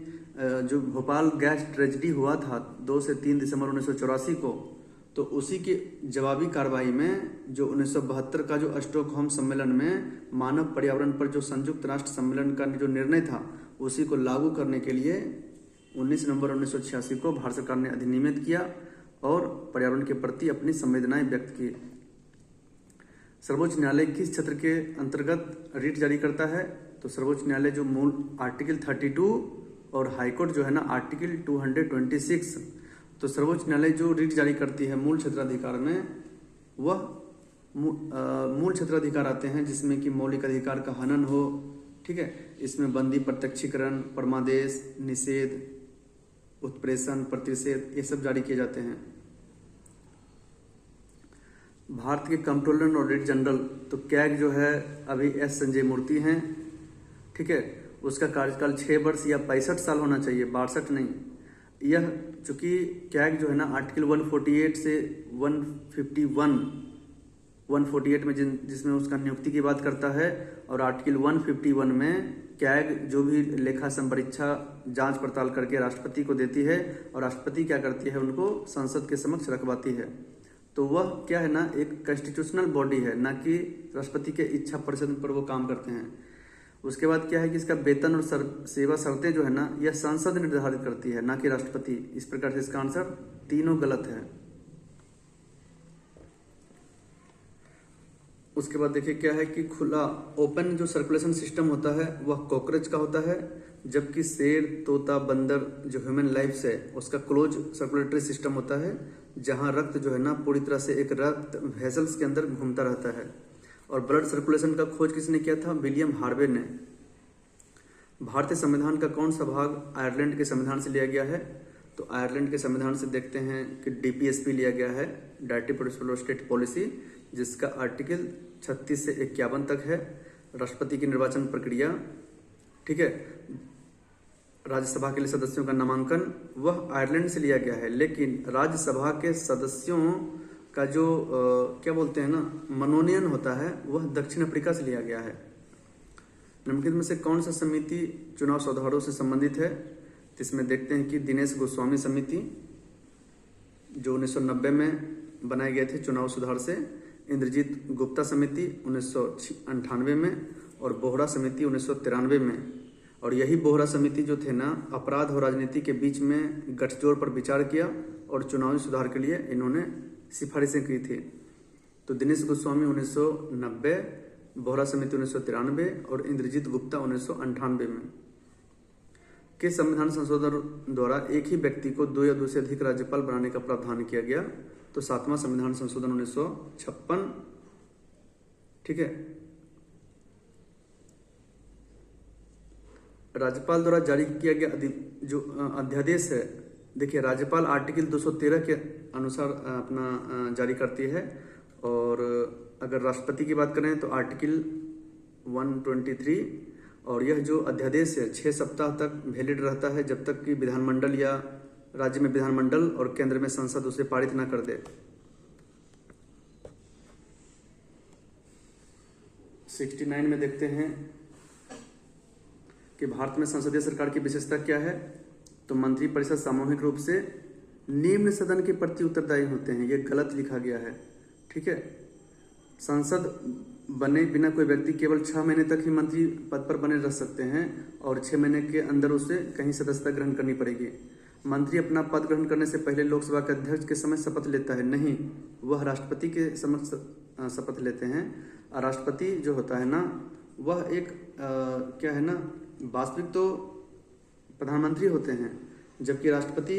जो भोपाल गैस ट्रेजेडी हुआ था 2 से 3 दिसंबर 1984 को, तो उसी के जवाबी कार्रवाई में जो 1972 का जो स्टॉकहोम सम्मेलन में मानव पर्यावरण पर जो संयुक्त राष्ट्र सम्मेलन का जो निर्णय था उसी को लागू करने के लिए 19 नवंबर 1986 को भारत सरकार ने अधिनियमित किया और पर्यावरण के प्रति अपनी संवेदनाएं व्यक्त की। सर्वोच्च न्यायालय किस क्षेत्र के अंतर्गत रिट जारी करता है? तो सर्वोच्च न्यायालय जो मूल आर्टिकल 32 और हाईकोर्ट जो है ना आर्टिकल 226। तो सर्वोच्च न्यायालय जो रिट जारी करती है मूल क्षेत्राधिकार में, वह मूल क्षेत्राधिकार आते हैं जिसमें कि मौलिक अधिकार का हनन हो, ठीक है। इसमें बंदी, प्रत्यक्षीकरण, परमादेश, निषेध, उत्प्रेषण, प्रतिषेध, ये सब जारी किए जाते हैं। भारत के कंट्रोलर और ऑडिटर जनरल, तो कैग जो है अभी एस संजय मूर्ति हैं, ठीक है। उसका कार्यकाल 6 वर्ष या 65 साल होना चाहिए, 62 नहीं। यह चूंकि कैग जो है ना आर्टिकल 148 से 148 में जिसमें उसका नियुक्ति की बात करता है, और आर्टिकल 151 में कैग जो भी लेखा संपरीक्षा जांच पड़ताल करके राष्ट्रपति को देती है और राष्ट्रपति क्या करती है, उनको संसद के समक्ष रखवाती है। तो वह क्या है ना एक कॉन्स्टिट्यूशनल बॉडी है, ना कि राष्ट्रपति के इच्छा परिषद पर वो काम करते हैं। उसके बाद क्या है कि इसका वेतन और सेवा शर्तें जो है ना यह संसद निर्धारित करती है, ना कि राष्ट्रपति। इस प्रकार से इसका आंसर तीनों गलत है। उसके बाद देखिए क्या है कि खुला ओपन जो सर्कुलेशन सिस्टम होता है वह कॉकरोच का होता है, जबकि शेर, तोता, बंदर जो ह्यूमन लाइफ है उसका क्लोज सर्कुलेटरी सिस्टम होता है, जहां रक्त जो है ना पूरी तरह से एक रक्त वेसल्स के अंदर घूमता रहता है। और ब्लड सर्कुलेशन का खोज किसने किया था? विलियम हार्वे ने। भारतीय संविधान का कौन सा भाग आयरलैंड के संविधान से लिया गया है? तो आयरलैंड के संविधान से देखते हैं कि डीपीएसपी लिया गया है, directive principle of state policy, जिसका आर्टिकल 36 से 51 तक है। राष्ट्रपति की निर्वाचन प्रक्रिया, ठीक है, राज्यसभा के लिए सदस्यों का नामांकन वह आयरलैंड से लिया गया है, लेकिन राज्यसभा के सदस्यों का जो क्या बोलते हैं ना मनोनयन होता है वह दक्षिण अफ्रीका से लिया गया है। निम्नलिखित में से कौन सा समिति चुनाव सुधारों से संबंधित है? तो इसमें देखते हैं कि दिनेश गोस्वामी समिति जो 1990 में बनाए गए थे चुनाव सुधार से, इंद्रजीत गुप्ता समिति 1998 में और बोहरा समिति 1993 में। और यही बोहरा समिति जो थे ना, अपराध और राजनीति के बीच में गठजोड़ पर विचार किया और चुनावी सुधार के लिए इन्होंने सिफारिशें की थी। तो दिनेश गोस्वामी 1990, बोहरा समिति 1993 और इंद्रजीत गुप्ता 1998 में। के संविधान संशोधन द्वारा एक ही व्यक्ति को 2 या 2 से अधिक राज्यपाल बनाने का प्रावधान किया गया। तो 7वां संविधान संशोधन 1956। ठीक है। राज्यपाल द्वारा जारी किया गया जो अध्यादेश है, देखिए राज्यपाल आर्टिकल 213 के अनुसार अपना जारी करती है। और अगर राष्ट्रपति की बात करें तो आर्टिकल 123। और यह जो अध्यादेश है 6 सप्ताह तक वैलिड रहता है, जब तक कि विधानमंडल या राज्य में विधानमंडल और केंद्र में संसद उसे पारित न कर दे। 69 में देखते हैं कि भारत में संसदीय सरकार की विशेषता क्या है। तो मंत्रिपरिषद सामूहिक रूप से निम्न सदन के प्रति उत्तरदायी होते हैं। ये गलत लिखा गया है। ठीक है। संसद बने बिना कोई व्यक्ति केवल 6 महीने तक ही मंत्री पद पर बने रह सकते हैं और 6 महीने के अंदर उसे कहीं सदस्यता ग्रहण करनी पड़ेगी। मंत्री अपना पद ग्रहण करने से पहले लोकसभा के अध्यक्ष के समय शपथ लेता है, नहीं, वह राष्ट्रपति के समक्ष शपथ लेते हैं। और राष्ट्रपति जो होता है ना, वह एक क्या है ना, वास्तविक तो प्रधानमंत्री होते हैं, जबकि राष्ट्रपति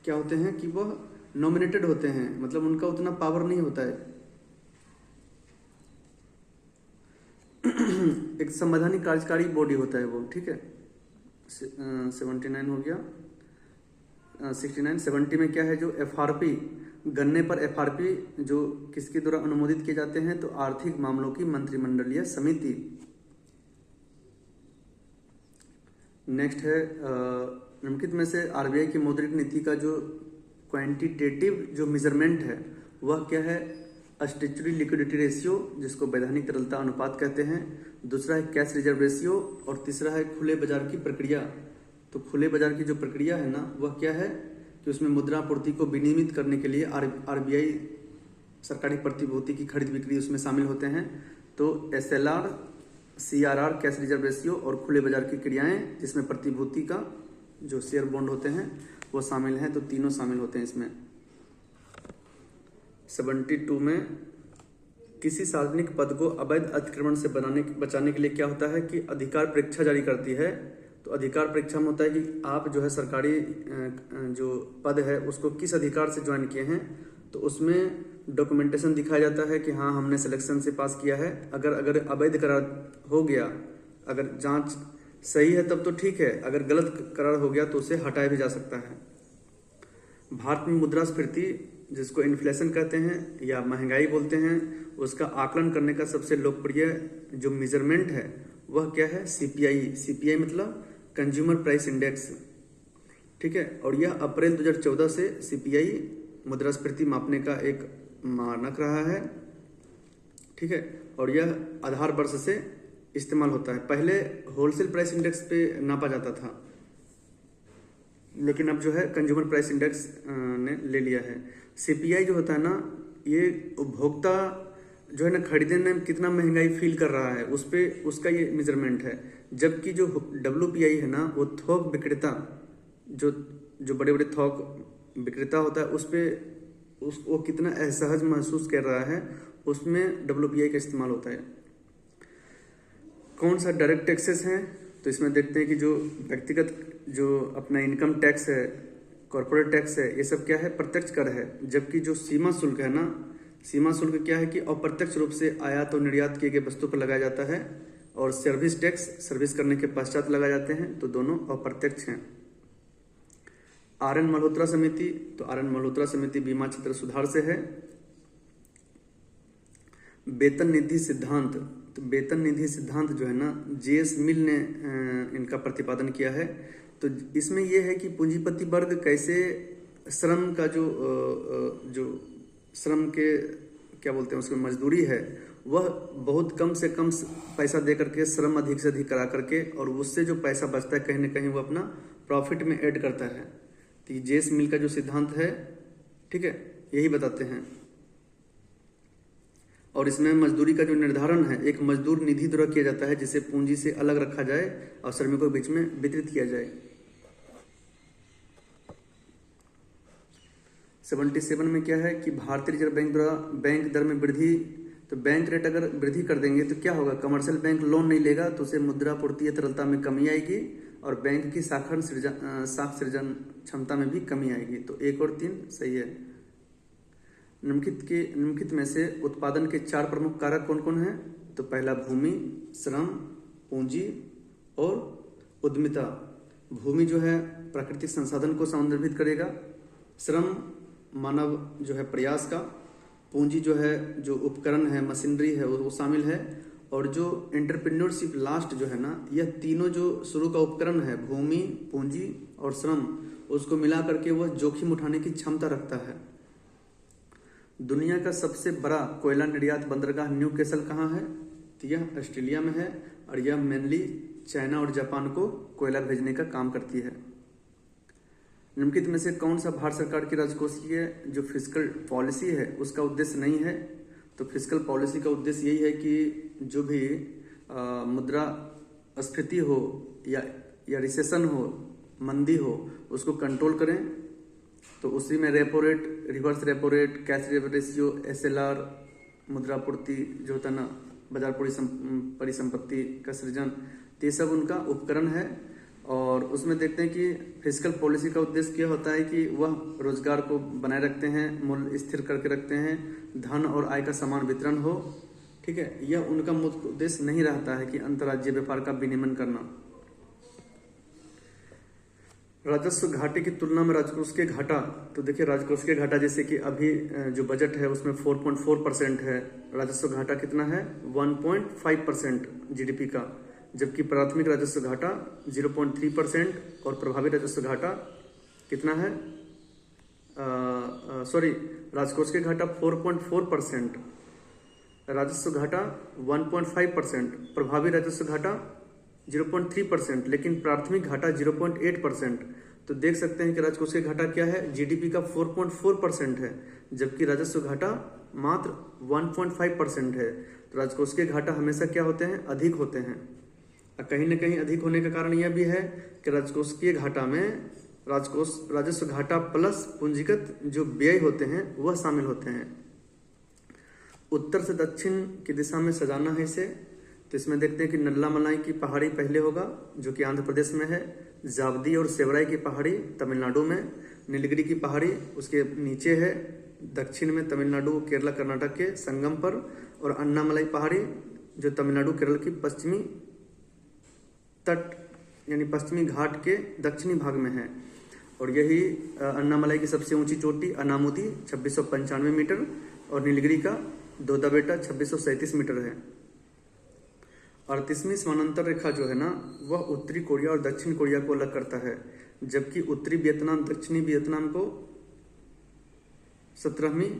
क्या होते हैं कि वह नॉमिनेटेड होते हैं, मतलब उनका उतना पावर नहीं होता है। एक संवैधानिक कार्यकारी बॉडी होता है वो। ठीक है। 79 हो गया। 69 70 में क्या है, जो FRP, गन्ने पर FRP जो किसके द्वारा अनुमोदित किए जाते हैं, तो आर्थिक मामलों की मंत्रिमंडलीय समिति। नेक्स्ट है निम्नलिखित में से RBI की मौद्रिक नीति का जो क्वांटिटेटिव जो मेजरमेंट है वह क्या है, स्टैट्यूटरी लिक्विडिटी रेशियो, जिसको वैधानिक तरलता अनुपात कहते हैं। दूसरा है कैश रिजर्व रेशियो और तीसरा है खुले बाजार की प्रक्रिया। तो खुले बाजार की जो प्रक्रिया है ना, वह क्या है कि उसमें मुद्रा आपूर्ति को विनियमित करने के लिए RBI सरकारी प्रतिभूति की खरीद बिक्री उसमें शामिल होते हैं। तो SLR, CRR, cash reserve ratio और खुले बाजार की क्रियाएं, जिसमें प्रतिभूति का जो शेयर बॉन्ड होते हैं वो शामिल हैं। तो तीनों शामिल होते हैं इसमें। 72 में किसी सार्वजनिक पद को अवैध अतिक्रमण से बचाने के लिए क्या होता है कि अधिकार परीक्षा जारी करती है। तो अधिकार परीक्षा में होता है कि आप जो है सरकारी जो पद है उसको किस अधिकार से ज्वाइन किए हैं, तो उसमें डॉक्यूमेंटेशन दिखाया जाता है कि हाँ हमने सिलेक्शन से पास किया है। अगर अवैध करार हो गया, अगर जांच सही है तब तो ठीक है, अगर गलत करार हो गया तो उसे हटाया भी जा सकता है। भारत में मुद्रास्फीति, जिसको इन्फ्लेशन कहते हैं या महंगाई बोलते हैं, उसका आकलन करने का सबसे लोकप्रिय जो मेजरमेंट है वह क्या है, CPI मतलब कंज्यूमर प्राइस इंडेक्स। ठीक है। और यह अप्रैल 2014 से CPI मुद्रास्फीति मापने का एक मानक रहा है। ठीक है। और यह आधार वर्ष से इस्तेमाल होता है। पहले होलसेल प्राइस इंडेक्स पे नापा जाता था, लेकिन अब जो है कंज्यूमर प्राइस इंडेक्स ने ले लिया है। CPI जो होता है ना, ये उपभोक्ता जो है ना खरीदने में कितना महंगाई फील कर रहा है उस पे उसका ये मेजरमेंट है। जबकि जो WPI है ना, वो थोक विक्रेता, जो बड़े बड़े थोक विक्रेता होता है उस पे वो कितना असहज महसूस कर रहा है, उसमें WPI का इस्तेमाल होता है। कौन सा डायरेक्ट टैक्सेस हैं, तो इसमें देखते हैं कि जो व्यक्तिगत जो अपना इनकम टैक्स है, कॉर्पोरेट टैक्स है, ये सब क्या है, प्रत्यक्ष कर है। जबकि जो सीमा शुल्क है ना, सीमा शुल्क क्या है कि अप्रत्यक्ष रूप से आयात और निर्यात किए गए वस्तु पर लगाया जाता है। और सर्विस टैक्स सर्विस करने के पश्चात लगाए जाते हैं, तो दोनों अप्रत्यक्ष हैं। RN मल्होत्रा समिति, तो RN मल्होत्रा समिति बीमा क्षेत्र सुधार से है। वेतन निधि सिद्धांत, तो वेतन निधि सिद्धांत जो है ना, JS मिल ने इनका प्रतिपादन किया है। तो इसमें यह है कि पूंजीपति वर्ग कैसे श्रम का जो श्रम के क्या बोलते हैं उसमें मजदूरी है, वह बहुत कम से कम पैसा दे करके श्रम अधिक से अधिक करा करके और उससे जो पैसा बचता है कहीं ना कहीं वो अपना प्रॉफिट में ऐड करता है। तो ये JS मिल का जो सिद्धांत है, ठीक है, यही बताते हैं। और इसमें मजदूरी का जो निर्धारण है एक मजदूर निधि द्वारा किया जाता है, जिसे पूंजी से अलग रखा जाए और श्रमिकों के बीच में वितरित किया जाए। 77 में क्या है कि भारतीय रिजर्व बैंक द्वारा बैंक दर में वृद्धि। तो बैंक रेट अगर वृद्धि कर देंगे तो क्या होगा, कमर्शियल बैंक लोन नहीं लेगा तो उसे मुद्रा पूर्ति या तरलता में कमी आएगी और बैंक की साख सृजन क्षमता में भी कमी आएगी। तो 1 और 3 सही है। निम्नलिखित में से उत्पादन के 4 प्रमुख कारक कौन कौन हैं? तो पहला भूमि, श्रम, पूंजी और उद्यमिता। भूमि जो है प्राकृतिक संसाधन को संदर्भित करेगा, श्रम मानव जो है प्रयास का, पूंजी जो है जो उपकरण है मशीनरी है वो शामिल है, और जो एंटरप्रेन्योरशिप लास्ट जो है ना, यह तीनों जो शुरू का उपकरण है भूमि, पूंजी और श्रम, उसको मिला करके वह जोखिम उठाने की क्षमता रखता है। दुनिया का सबसे बड़ा कोयला निर्यात बंदरगाह न्यू कैसल कहाँ है? तो यह ऑस्ट्रेलिया में है और यह मेनली चाइना और जापान को कोयला भेजने का काम करती है। निम्नलिखित में से कौन सा भारत सरकार की राजकोषीय जो फिस्कल पॉलिसी है उसका उद्देश्य नहीं है? तो फिस्कल पॉलिसी का उद्देश्य यही है कि जो भी मुद्रा स्फीति हो या रिसेशन हो, मंदी हो, उसको कंट्रोल करें। तो उसी में repo rate, reverse repo rate, cash ratio, SLR, मुद्रापूर्ति जो होता है ना, बाजार परिसंपत्ति का सृजन, ये सब उनका उपकरण है। और उसमें देखते हैं कि फिस्कल पॉलिसी का उद्देश्य क्या होता है कि वह रोजगार को बनाए रखते हैं, मूल्य स्थिर करके रखते हैं, धन और आय का समान वितरण हो। ठीक है, यह उनका मुख्य उद्देश्य नहीं रहता है कि अंतर्राज्यीय व्यापार का विनियमन करना। राजस्व घाटे की तुलना में राजकोषीय घाटा। तो देखिए राजकोषीय घाटा जैसे कि अभी जो बजट है उसमें 4.4% है, राजस्व घाटा कितना है 1.5% GDP का, जबकि प्राथमिक राजस्व घाटा 0.3% और प्रभावी राजस्व घाटा कितना है, राजकोषीय घाटा 4.4%, राजस्व घाटा 1.5%, प्रभावी राजस्व घाटा 0.3%, लेकिन प्राथमिक घाटा 0.8%। तो देख सकते हैं कि राजकोषीय घाटा क्या है, GDP का 4.4% है, जबकि राजस्व घाटा मात्र 1.5% है। तो राजकोषीय घाटा हमेशा क्या होते हैं, अधिक होते हैं। कहीं न कहीं अधिक होने का कारण यह भी है कि राजकोषीय घाटा में राजस्व घाटा प्लस पूंजीगत जो व्यय होते हैं वह शामिल होते हैं। उत्तर से दक्षिण की दिशा में सजाना है इसे। तो इसमें देखते हैं कि नल्ला मलाई की पहाड़ी पहले होगा जो कि आंध्र प्रदेश में है, जावदी और सेवराई की पहाड़ी तमिलनाडु में, नीलगिरी की पहाड़ी उसके नीचे है दक्षिण में तमिलनाडु केरला कर्नाटक के संगम पर, और अन्नामलाई पहाड़ी जो तमिलनाडु केरल की पश्चिमी तट यानी पश्चिमी घाट के दक्षिणी भाग में है। और यही अन्नामलाई की सबसे ऊंची चोटी अनामुदी 2695 मीटर और नीलगिरी का दोदाबेटा 2637 मीटर है। 38वीं समानांतर रेखा जो है ना वह उत्तरी कोरिया और दक्षिण कोरिया को अलग करता है, जबकि उत्तरी वियतनाम दक्षिणी वियतनाम को 17वीं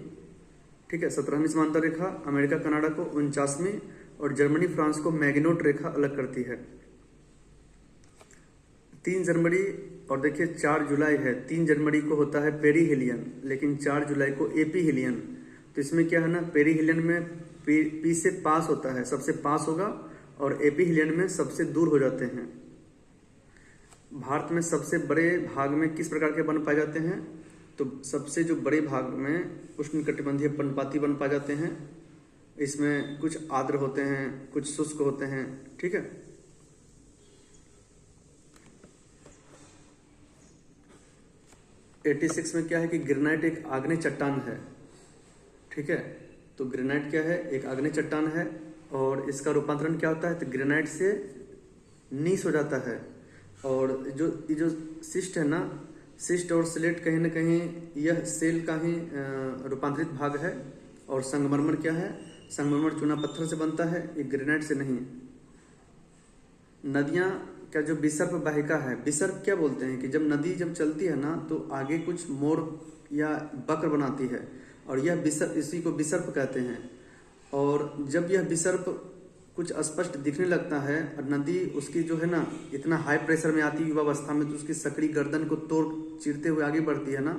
17वीं समानांतर रेखा अमेरिका कनाडा को 49वीं और जर्मनी फ्रांस को मैगिनोट रेखा अलग करती है। 3 जनवरी और देखिए 4 जुलाई है, 3 जनवरी को होता है पेरीहेलियन, लेकिन 4 जुलाई को एपीहेलियन। तो इसमें क्या है ना, पेरीहेलियन में पी से पास होता है, सबसे पास होगा, और एपीहेलियन में सबसे दूर हो जाते हैं। भारत में सबसे बड़े भाग में किस प्रकार के वन पाए जाते हैं? तो सबसे जो बड़े भाग में उष्णकटिबंधीय पर्णपाती वन पाए जाते हैं। इसमें कुछ आर्द्र होते हैं, कुछ शुष्क होते हैं। ठीक है, एटी6 में क्या है कि ग्रेनाइट एक आग्नेय चट्टान है। ठीक है, तो ग्रेनाइट क्या है, एक आग्नेय चट्टान है, और इसका रूपांतरण क्या होता है, तो ग्रेनाइट से नीस हो जाता है। और जो सिस्ट है ना, सिस्ट और स्लेट कहीं ना कहीं यह सेल का ही रूपांतरित भाग है। और संगमरमर क्या है, संगमरमर चूना पत्थर से बनता है, ये ग्रेनाइट से नहीं। नदियां का जो विसर्प वाहिका है, विसर्प क्या बोलते हैं कि जब नदी जब चलती है ना तो आगे कुछ मोड़ या वक्र बनाती है, और यह विसर्प, इसी को विसर्प कहते हैं। और जब यह विसर्प कुछ स्पष्ट दिखने लगता है और नदी उसकी जो है ना इतना हाई प्रेशर में आती है युवावस्था में, तो उसकी सकड़ी गर्दन को तोड़ चीरते हुए आगे बढ़ती है ना,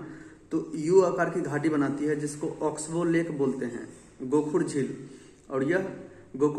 तो यू आकार की घाटी बनाती है, जिसको ऑक्सबो लेक बोलते हैं, गोखुर झील। और यह